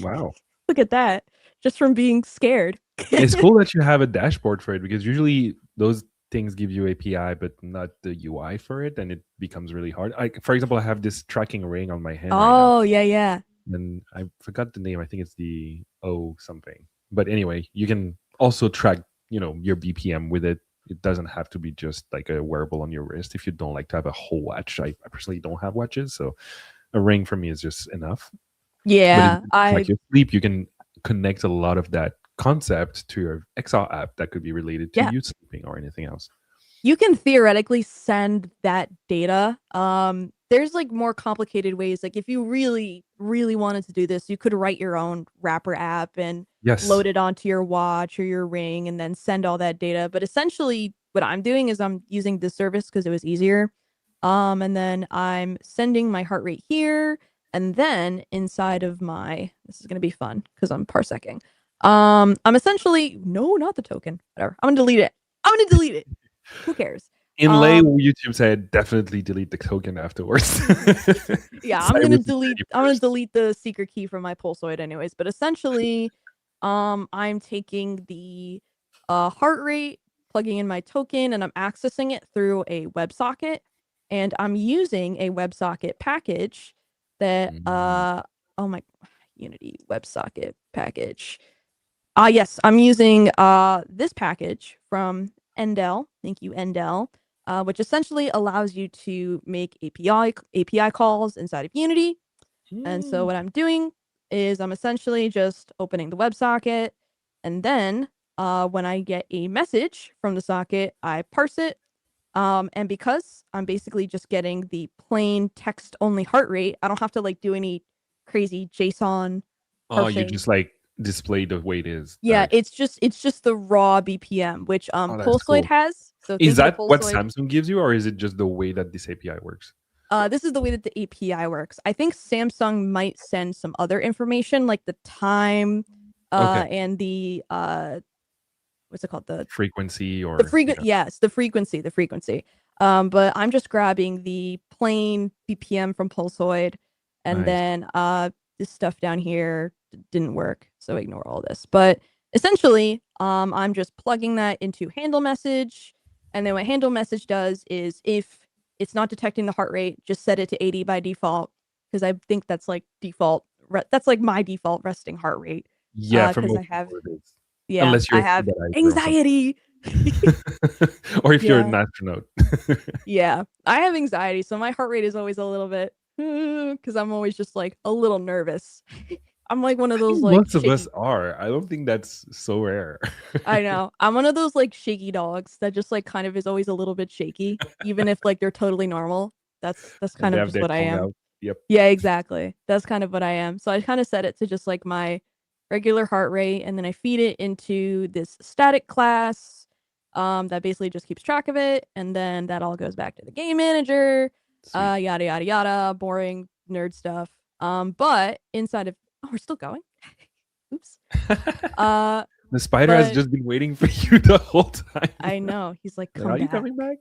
Wow. look at that, just from being scared. It's cool that you have a dashboard for it because usually those things give you API but not the UI for it, and it becomes really hard. For example, I have this tracking ring on my hand right now, Oh yeah, yeah. and I forgot the name. I think it's the O something. But anyway, you can also track, your BPM with it It doesn't have to be just like a wearable on your wrist if you don't like to have a whole watch. I personally don't have watches, so a ring for me is just enough. But it Yeah, like your sleep, you can connect a lot of that concept to your XR app that could be related to yeah. you sleeping or anything else. You can theoretically send that data. There's like more complicated ways. Like if you really, really wanted to do this, you could write your own wrapper app and Yes. load it onto your watch or your ring and then send all that data. But essentially what I'm doing is I'm using this service because it was easier. And then I'm sending my heart rate here. And then inside of my, this is gonna be fun because I'm parsecing. I'm essentially, no, not the token. Whatever. I'm gonna delete it. I'm gonna delete it. Who cares? In lay, Um, YouTube said definitely delete the token afterwards. yeah, Side with security I'm gonna first. delete the secret key from my Pulsoid anyways. But essentially, I'm taking the heart rate, plugging in my token, and I'm accessing it through a WebSocket, and I'm using a WebSocket package that Mm. oh my Unity WebSocket package. Yes, I'm using this package from Endel. Thank you, Endel, which essentially allows you to make API calls inside of Unity. And so Mm. what I'm doing is I'm essentially just opening the WebSocket, and then when I get a message from the socket, I parse it. And because I'm basically just getting the plain text only heart rate, I don't have to like do any crazy JSON Oh, you parsing. just like display the way it is Yeah, directly. it's just the raw BPM, which Oh, that's Pulsoid cool. has. So Is thank you to that what Pulsoid. Samsung gives you, or is it just the way that this API works? This is the way that the API works. I think Samsung might send some other information like the time, Okay. and the what's it called? Frequency The or frequency, yeah. yes, the frequency. But I'm just grabbing the plain BPM from Pulsoid, and Nice. then this stuff down here didn't work, so ignore all this. But essentially, I'm just plugging that into handle message, and then what handle message does is if it's not detecting the heart rate, just set it to 80 by default because I think that's like default. That's like my default resting heart rate. Yeah, for Because I most have, people it is. yeah, Unless I you're a have scuba diver or something. anxiety. Or if you're Yeah. an astronaut. Yeah, I have anxiety, so my heart rate is always a little bit because I'm always just like a little nervous. I'm like one of I those think like most of us shaky. are. I don't think that's so rare. I know. I'm one of those like shaky dogs that just like kind of is always a little bit shaky, even if like they're totally normal. That's And kind they of have just their what I tongue am. out. Yep. Yeah, exactly. That's kind of what I am. So I kind of set it to just like my regular heart rate, and then I feed it into this static class that basically just keeps track of it, and then that all goes back to the game manager, Sweet. yada yada yada, boring nerd stuff. But inside of we're still going. Oops. Uh, The spider has but just been waiting for you the whole time. I know he's like, Like, come are you back. coming back?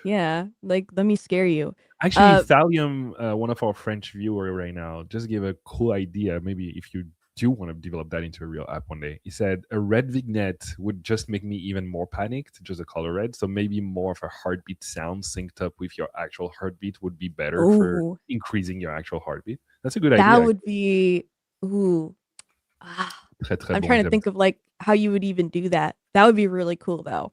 Yeah, like let me scare you. Actually, Uh, Thallium, one of our French viewer right now, just gave a cool idea. Maybe if you do want to develop that into a real app one day, he said a red vignette would just make me even more panicked, just the color red. So maybe more of a heartbeat sound synced up with your actual heartbeat would be better for ooh, increasing your actual heartbeat. That's a good that idea. would be ooh. Ah, Très très I'm bon, trying to j'aime think ça. of like how you would even do that. That would be really cool though.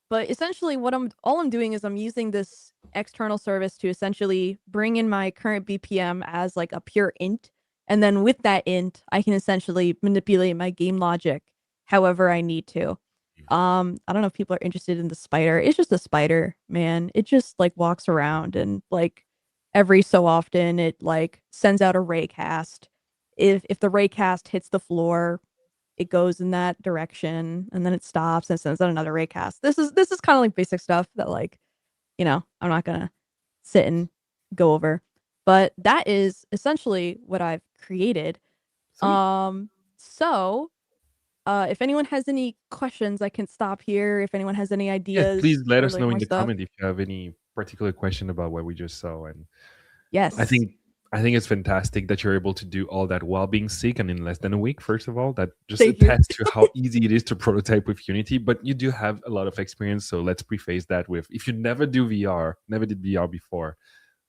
But essentially what I'm doing is I'm using this external service to essentially bring in my current BPM as like a pure int. And then with that int, I can essentially manipulate my game logic however I need to. I don't know if people are interested in the spider. It's just a spider, man. It just like walks around and like every so often it like sends out a raycast. If the raycast hits the floor, it goes in that direction and then it stops and sends out another raycast. This is kind of like basic stuff that like, I'm not gonna sit and go over. But that is essentially what I've created. Sweet. Um so if anyone has any questions, I can stop here. If anyone has any Yes, please ideas let for us like know in more the stuff. comment if you have any particular question about what we just saw. And I Yes. think I think it's fantastic that you're able to do all that while being sick and in less than a week. First of all, that just Thank you. attests to how easy it is to prototype with Unity. But you do have a lot of experience, so let's preface that with if you never do VR, never did VR before,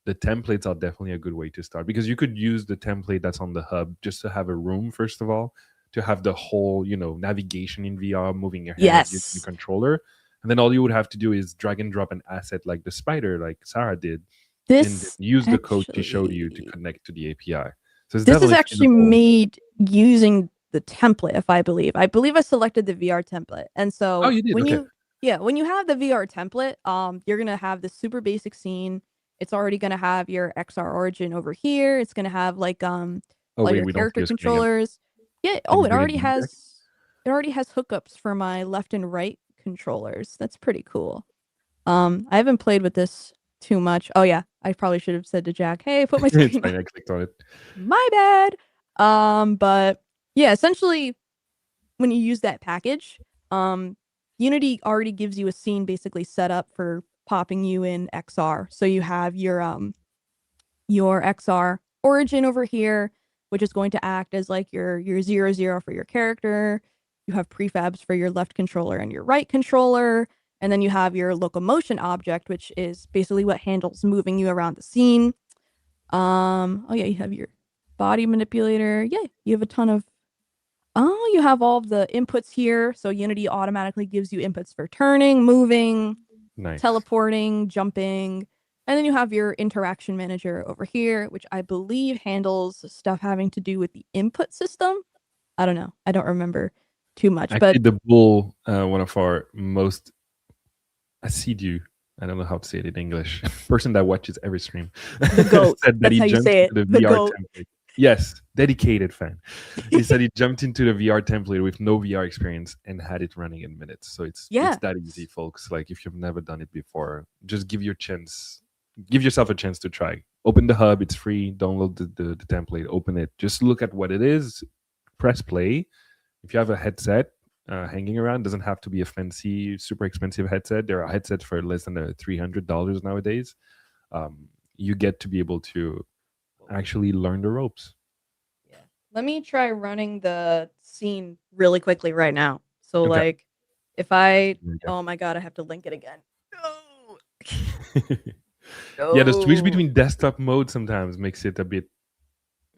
the templates are definitely a good way to start because you could use the template that's on the hub just to have a room first of all, to have the whole navigation in VR, moving your hand using the Yes. controller. And then all you would have to do is drag and drop an asset like the spider, like Sarah did, and then This use the code she showed you to actually connect to the API. So it's this is definitely actually feasible. made using the template, if I believe. I believe I selected the VR template. And Oh, so you did? when Okay. you yeah, when you have the VR template, you're gonna have this super basic scene. It's already gonna have your XR origin over here. It's gonna have like Oh, all wait, your we don't see character your screen again. controllers. Yeah, Can oh, you bring it down, Jack? it already has hookups for my left and right controllers. That's pretty cool. I haven't played with this too much. Oh yeah, I probably should have said to Jack, "Hey, put my It's screen fine. up." I clicked on it. My bad. But yeah, essentially when you use that package, um, Unity already gives you a scene basically set up for popping you in XR. So you have your XR origin over here, which is going to act as like your 0, 0 for your character. You have prefabs for your left controller and your right controller. And then you have your locomotion object, which is basically what handles moving you around the scene. Oh yeah, you have your body manipulator. Yeah, you have a ton of oh, you have all of the inputs here. So Unity automatically gives you inputs for turning, moving, Nice. teleporting, jumping. And then you have your interaction manager over here, which I believe handles stuff having to do with the input system. I don't know. I don't remember too much, Actually, but the bull, one of our most assidu, I don't know how to say it in English, person that watches every stream, the goat. said that That's he how you jumped say it. into the The VR goat. template. Yes, dedicated fan. He said he jumped into the VR template with no VR experience and had it running in minutes. So it's Yeah. that easy, folks. Like if you've never done it before, just give yourself a chance to try. Open the hub, it's free. Download the template, open it. Just look at what it is, press play. If you have a headset hanging around, doesn't have to be a fancy, super expensive headset. There are headsets for less than $300 nowadays. You get to be able to actually learn the ropes. Yeah. Let me try running the scene really quickly right now. So Okay. like if I There you oh my god, I have to link it again. No. go. Yeah, the switch No. between desktop mode sometimes makes it a bit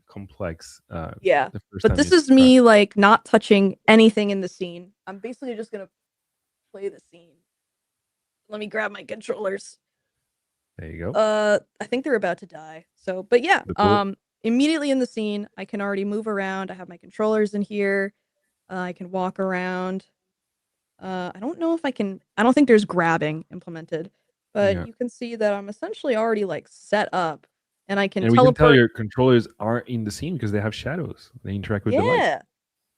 complex. Yeah. The first But time this you is try. me like not touching anything in the scene. I'm basically just gonna play the scene. Let me grab my controllers. There you go. I think they're about to die. So, but yeah, The bullet. immediately in the scene, I can already move around. I have my controllers in here. I can walk around. I don't know if I can. I don't think there's grabbing implemented, but Yeah. you can see that I'm essentially already like set up, and I can And we can tell teleport. your controllers are in the scene because they have shadows. They interact with the light. Yeah,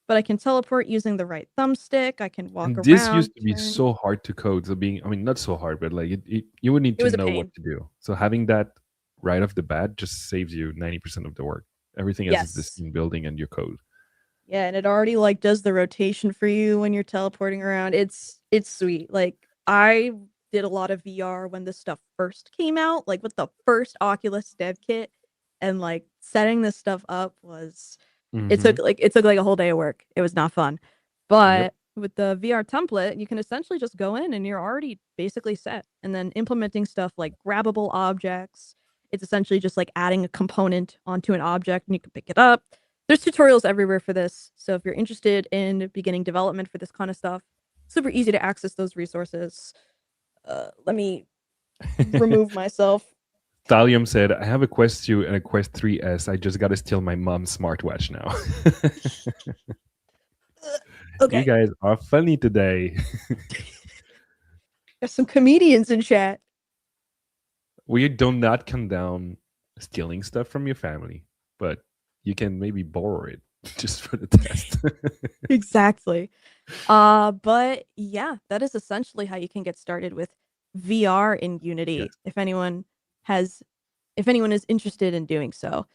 but I can teleport using the right thumbstick. I can walk And this around, used to be turn. so hard to code. So I mean, not so hard, but like you would need It to was a know what pain. to do. So having that right off the bat just saves you 90% of the work. Everything else is the Yes. scene building and your code. Yeah, and it already like does the rotation for you when you're teleporting around. It's sweet. Like I did a lot of VR when this stuff first came out, like with the first Oculus dev kit, and like setting this stuff up was Mm-hmm. it took like a whole day of work. It was not fun. Yep. But with the VR template, you can essentially just go in and you're already basically set. And then implementing stuff like grabbable objects. It's essentially just like adding a component onto an object and you can pick it up. There's tutorials everywhere for this. So if you're interested in beginning development for this kind of stuff, super easy to access those resources. Let me remove myself. Thallium said, I have a Quest 2 and a Quest 3S. I just got to steal my mom's smartwatch now. You Okay. guys are funny today. There's some comedians in chat. We do not condone stealing stuff from your family, but you can maybe borrow it just for the test. Exactly. But yeah, that is essentially how you can get started with VR in Yes. Unity has if anyone is interested in doing so.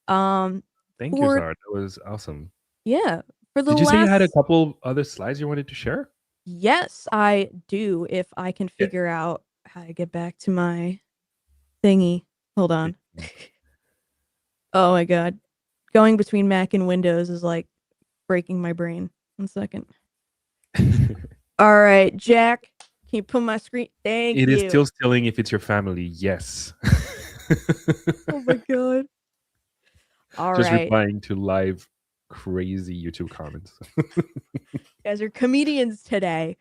Um Thank you, for Zara. That was awesome. yeah, for the Did you say you had a last couple other slides you wanted to share? yes, I do if I can Yeah. figure out how to get back to my thingy. Hold on. Oh my god. Going between Mac and Windows is like breaking my brain. 1 second. All right, Jack, can you put my screen? Thank It is you. still stealing if it's your family. Yes. Oh my god. All Just right. replying to live crazy YouTube comments. You guys are comedians today.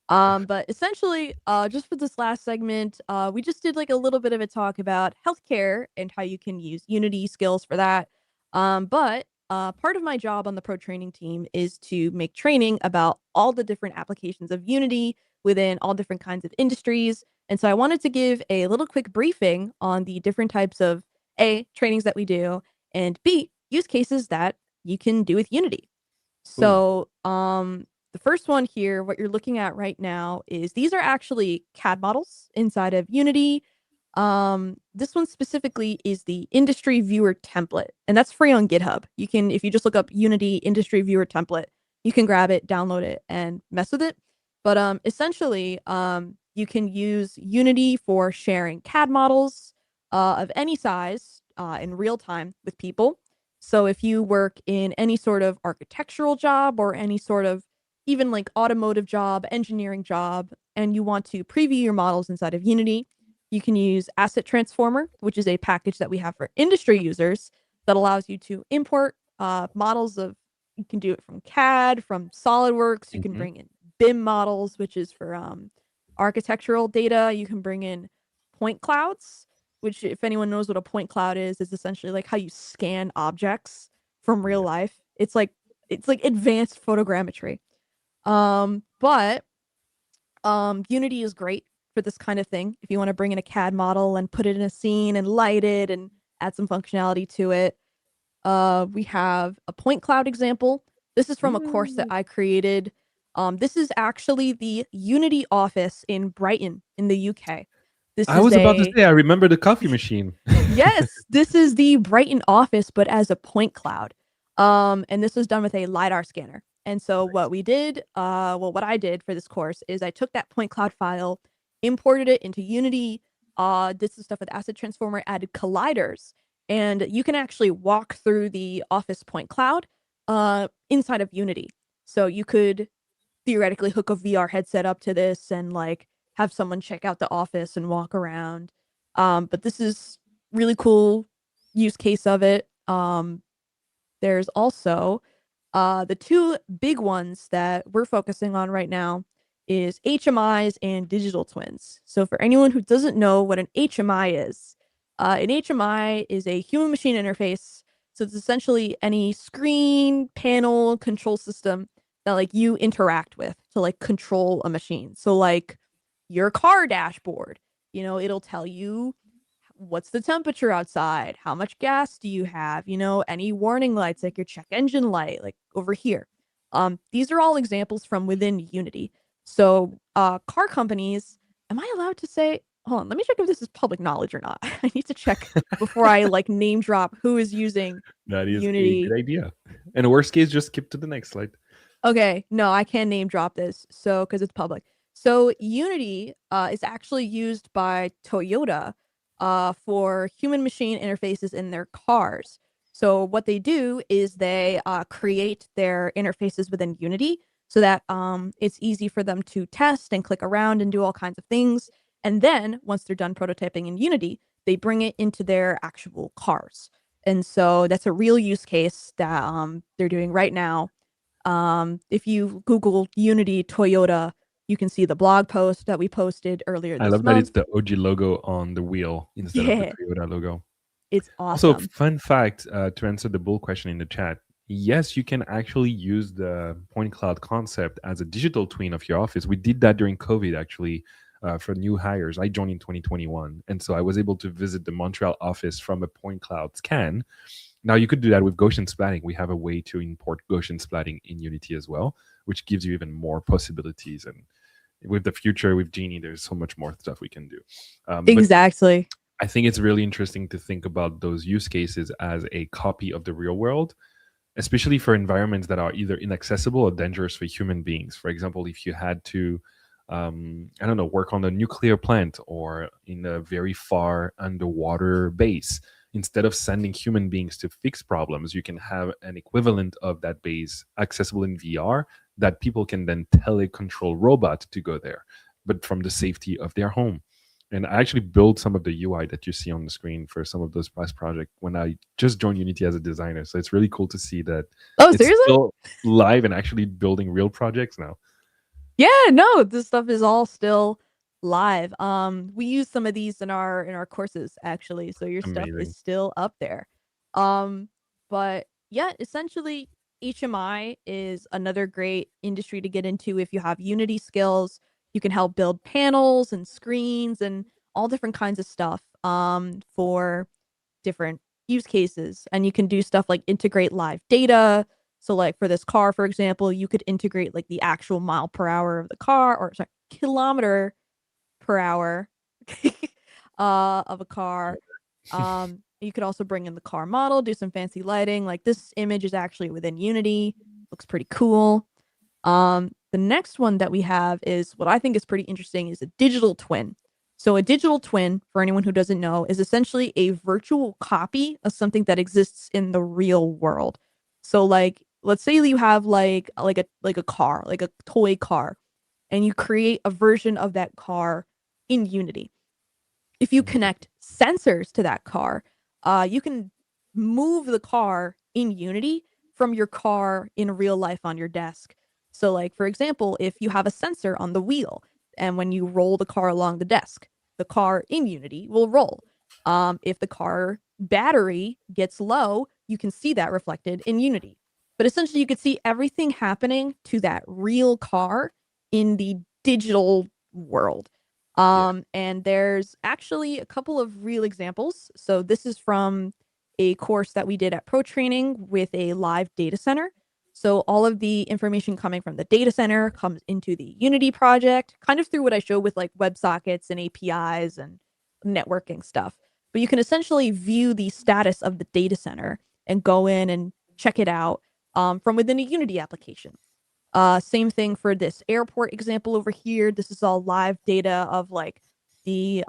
But essentially, just for this last segment, we just did like a little bit of a talk about healthcare and how you can use Unity skills for that. But part of my job on the pro training team is to make training about all the different applications of Unity within all different kinds of industries. And so I wanted to give a little quick briefing on the different types of A, trainings that we do, and B, use cases that you can do with Unity. Ooh. So, the first one here, what you're looking at right now is these are actually CAD models inside of Unity. This one specifically is the industry viewer template, and that's free on GitHub. You can, if you just look up Unity industry viewer template, you can grab it, download it, and mess with it. But essentially, you can use Unity for sharing CAD models of any size in real time with people. So if you work in any sort of architectural job or any sort of even like automotive job, engineering job, and you want to preview your models inside of Unity, you can use Asset Transformer, which is a package that we have for industry users that allows you to import models of, you can do it from CAD, from SolidWorks, you can Mhm. bring in BIM models, which is for architectural data, you can bring in point clouds, which if anyone knows what a point cloud is essentially like how you scan objects from real Yeah. life. It's like advanced photogrammetry. But Unity is great for this kind of thing. If you want to bring in a CAD model and put it in a scene and light it and add some functionality to it. We have a point cloud example. This is from a course that Mm. I created. This is actually the Unity office in Brighton in the UK. This I is was about to a say I remember the coffee machine. Yes, this is the Brighton office, but as a point cloud. And this was done with a LiDAR scanner. And so what we did, what I did for this course is I took that point cloud file, imported it into Unity, did some stuff with Asset Transformer, added colliders, and you can actually walk through the office point cloud inside of Unity. So you could theoretically hook a VR headset up to this and like have someone check out the office and walk around. But this is really cool use case of it. There's also the two big ones that we're focusing on right now is HMIs and digital twins. So for anyone who doesn't know what an HMI is, an HMI is a human machine interface. So it's essentially any screen, panel, control system that like you interact with to like control a machine. So like your car dashboard, it'll tell you what's the temperature outside? How much gas do you have? Any warning lights like your check engine light, like over here. These are all examples from within Unity. So, car companies, am I allowed to say? Hold on, let me check if this is public knowledge or not. I need to check before I like name drop who is using That is a Unity. good idea. And worst case, just skip to the next slide. Okay, no, I can name drop this. So, because it's public. So, Unity is actually used by Toyota for human machine interfaces in their cars. So, what they do is they create their interfaces within Unity so that it's easy for them to test and click around and do all kinds of things. And then, once they're done prototyping in Unity, they bring it into their actual cars. And so, that's a real use case that they're doing right now. If you Google Unity Toyota, you can see the blog post that we posted earlier I this love that it's month. the OG logo on the wheel instead of the Yeah, Toyota logo. it's Also, awesome. fun fact to answer the bull question in the chat. Yes, you can actually use the point cloud concept as a digital twin of your office. We did that during COVID, actually, for new hires. I joined in 2021. And so I was able to visit the Montreal office from a point cloud scan. Now, you could do that with Gaussian splatting. We have a way to import Gaussian splatting in Unity as well, which gives you even more possibilities. And with the future, with Genie, there's so much more stuff we can do. But Exactly. I think it's really interesting to think about those use cases as a copy of the real world, especially for environments that are either inaccessible or dangerous for human beings. For example, if you had to, I don't know, work on a nuclear plant or in a very far underwater base, instead of sending human beings to fix problems, you can have an equivalent of that base accessible in VR that people can then telecontrol robot to go there, but from the safety of their home. And I actually built some of the UI that you see on the screen for some of those past projects when I just joined Unity as a designer. So it's really cool to see that Oh, it's seriously? still live and actually building real projects now. Yeah, no, this stuff is all still live. We use some of these in our courses actually, so your stuff is Amazing. still up there. Um, but yeah, essentially HMI is another great industry to get into if you have Unity skills. You can help build panels and screens and all different kinds of stuff for different use cases. And you can do stuff like integrate live data. So like for this car, for example, you could integrate like the actual mile per hour of the car, or sorry, kilometer per hour of a car. You could also bring in the car model, do some fancy lighting. Like this image is actually within Unity. Looks pretty cool. The next one that we have is what I think is pretty interesting is a digital twin. So a digital twin, for anyone who doesn't know, is essentially a virtual copy of something that exists in the real world. So like let's say you have like a car, like a toy car, and you create a version of that car in Unity. If you Mhm. connect sensors to that car, you can move the car in Unity from your car in real life on your desk. So, like for example, if you have a sensor on the wheel, and when you roll the car along the desk, the car in Unity will roll. If the car battery gets low, you can see that reflected in Unity. But essentially, you could see everything happening to that real car in the digital world. Yeah. And there's actually a couple of real examples. So this is from a course that we did at Pro Training with a live data center. So all of the information coming from the data center comes into the Unity project, kind of through what I showed with like WebSockets and APIs and networking stuff. But you can essentially view the status of the data center and go in and check it out from within a Unity application. Same thing for this airport example over here. This is all live data of like the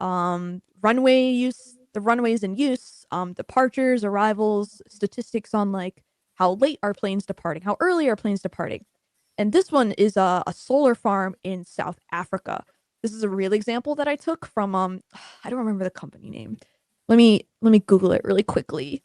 runway use, the runways in use, departures, arrivals, statistics on like how late are planes departing, how early are planes departing. And this one is a solar farm in South Africa. This is a real example that I took from I don't remember the company name. Let me Google it really quickly.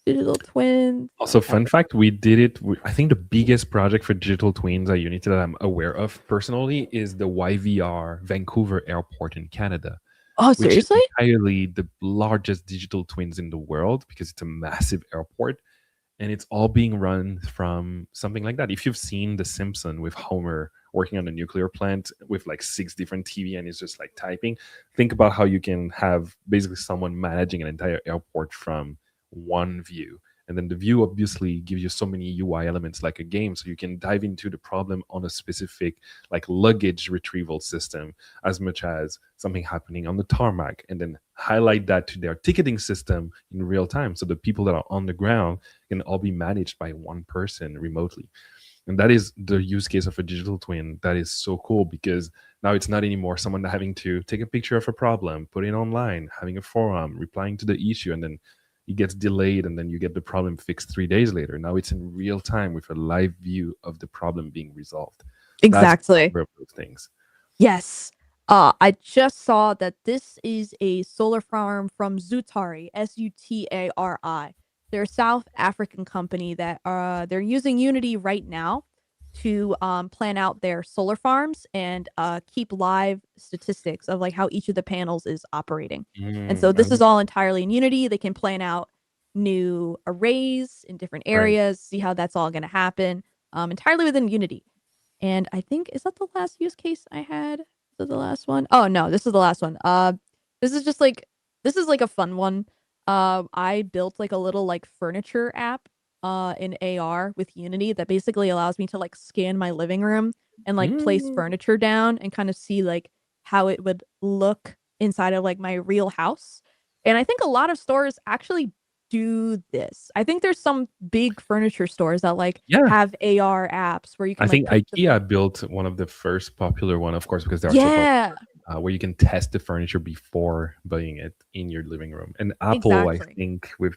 Digital twin Also, South fun Africa. fact, we did it. I think the biggest project for digital twins at Unity that I'm aware of personally is the YVR Vancouver Airport in Canada, Oh, which is seriously? entirely the largest digital twins in the world because it's a massive airport and it's all being run from something like that. If you've seen The Simpsons with Homer working on a nuclear plant with like six different TV and he's just like typing, think about how you can have basically someone managing an entire airport from one view. And then the view obviously gives you so many UI elements like a game. So you can dive into the problem on a specific like luggage retrieval system as much as something happening on the tarmac and then highlight that to their ticketing system in real time. So the people that are on the ground can all be managed by one person remotely. And that is the use case of a digital twin. That is so cool because now it's not anymore someone having to take a picture of a problem, put it online, having a forum, replying to the issue, and then it gets delayed and then you get the problem fixed 3 days later. Now it's in real time with a live view of the problem being resolved. That's the Exactly. power of those things. Yes. I just saw that this is a solar farm from Zutari, Sutari. They're a South African company that they're using Unity right now to plan out their solar farms and keep live statistics of like how each of the panels is operating. And so Mm, I this is love all that. entirely in Unity. They can plan out new arrays in different Right. areas, see how that's all going to happen entirely within Unity. And I think is that the last use case I had? Is that the last one? Oh no, this is the last one. This is just like this is like a fun one. I built like a little like furniture app in AR with Unity that basically allows me to like scan my living room and like place Mm. furniture down and kind of see like how it would look inside of like my real house. And I think a lot of stores actually do this. I think there's some big furniture stores that like Yeah. have AR apps where you I can like think put the IKEA built one of the first popular one, of course, because they are so popular, Yeah, where you can test the furniture before buying it in your living room. And Apple, I exactly. think, with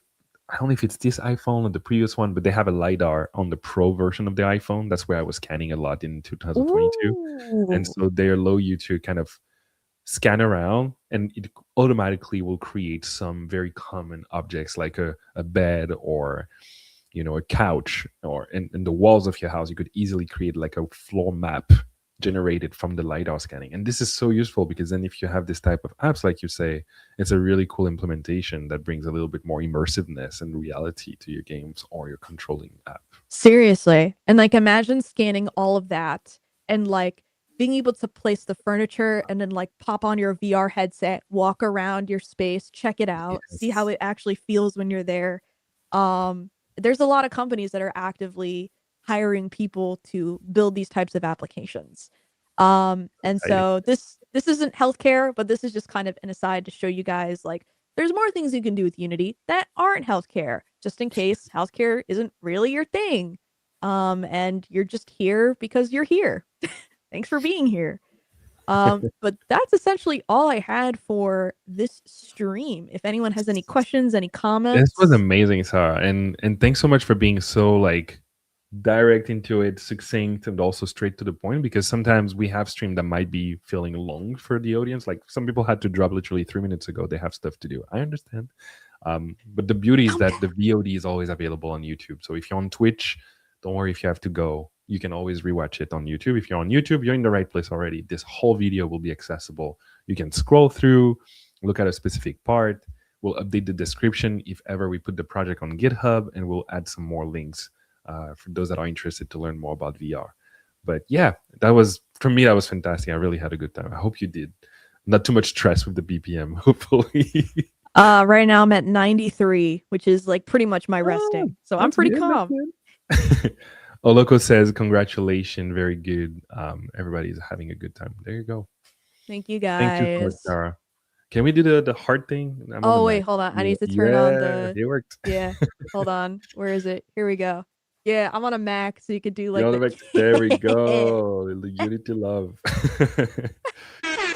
I don't know if it's this iPhone or the previous one, but they have a LiDAR on the Pro version of the iPhone. That's where I was scanning a lot in 2022. And Ooh. so they allow you to kind of scan around and it automatically will create some very common objects like a bed or a couch or in the walls of your house, you could easily create like a floor map generated from the lidar scanning. And this is so useful because then if you have this type of apps, like you say, it's a really cool implementation that brings a little bit more immersiveness and reality to your games or your controlling app. Seriously. And like imagine scanning all of that and like being able to place the furniture and then like pop on your VR headset, walk around your space, check it out, see how Yes. it actually feels when you're there. There's a lot of companies that are actively hiring people to build these types of applications. And Exciting. so this isn't healthcare, but this is just kind of an aside to show you guys like there's more things you can do with Unity that aren't healthcare, just in case healthcare isn't really your thing. And you're just here because you're here. Thanks for being here. But that's essentially all I had for this stream. If anyone has any questions, any This was comments. amazing, Sarah, and thanks so much for being so like direct into it, succinct, and also straight to the point. Because sometimes we have stream that might be feeling long for the audience. Like some people had to drop literally 3 minutes ago; they have stuff to do. I understand, but the beauty is Calm that the down. VOD is always available on YouTube. So if you're on Twitch, don't worry if you have to go. You can always rewatch it on YouTube. If you're on YouTube, you're in the right place already. This whole video will be accessible. You can scroll through, look at a specific part. We'll update the description if ever we put the project on GitHub, and we'll add some more links for those that are interested to learn more about VR. But yeah, that was for me. That was fantastic. I really had a good time. I hope you did. Not too much stress with the BPM. Hopefully. Right now I'm at 93, which is like pretty much my resting. So I'm That's pretty good. calm. That's good. Oloko says, "Congratulations, very good. Everybody's having a good time." There you go. Thank you Thank you so much, guys. Sarah. Can we do the heart thing? I'm on the Oh wait, Mac. hold on. I Yeah, need to turn on yeah, the it worked. yeah. Hold on. Where is it? Here we go. Yeah, I'm on a Mac, so you could do You like know the the Mac. There we go. The Unity love.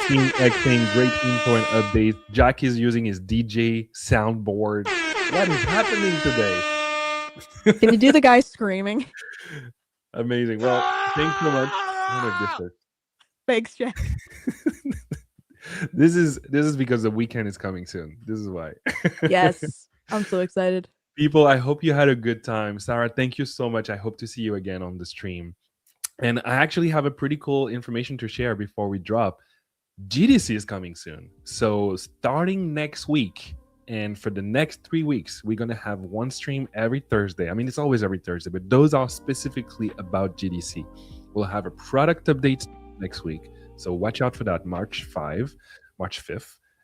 Team X saying great info and updates. Jack is using his DJ soundboard. What is happening today? Can you do the guy screaming? Amazing. Well, thanks so much. I don't know if this works. Thanks, Jack. This is because the weekend is coming soon. This is why. Yes. I'm so excited. People, I hope you had a good time. Sarah, thank you so much. I hope to see you again on the stream. And I actually have a pretty cool information to share before we drop. GDC is coming soon. So starting next week and for the next 3 weeks, we're going to have one stream every Thursday. I mean, it's always every Thursday, but those are specifically about GDC. We'll have a product update next week. So watch out for that March 5th.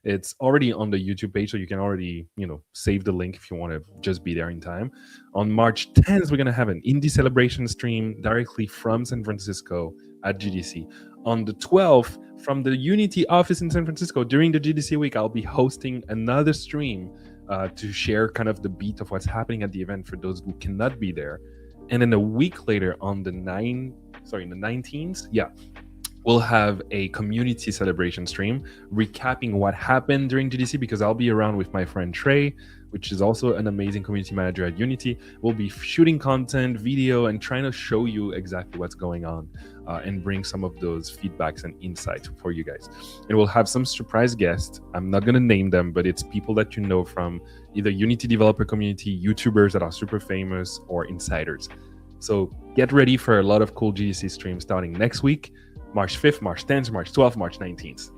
It's already on the YouTube page, so you can already, save the link if you want to just be there in time. On March 10th, we're going to have an indie celebration stream directly from San Francisco at GDC. On the 12th, from the Unity office in San Francisco, during the GDC week, I'll be hosting another stream to share kind of the beat of what's happening at the event for those who cannot be there. And then a week later, on the 19th, we'll have a community celebration stream recapping what happened during GDC, because I'll be around with my friend Trey, which is also an amazing community manager at Unity. We'll be shooting content, video, and trying to show you exactly what's going on and bring some of those feedbacks and insights for you guys. And we'll have some surprise guests. I'm not going to name them, but it's people that you know from either Unity developer community, YouTubers that are super famous, or insiders. So get ready for a lot of cool GDC streams starting next week. March 5th, March 10th, March 12th, March 19th.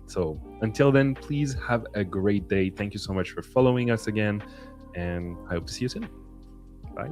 So until then, please have a great day. Thank you so much for following us again, and I hope to see you soon. Bye.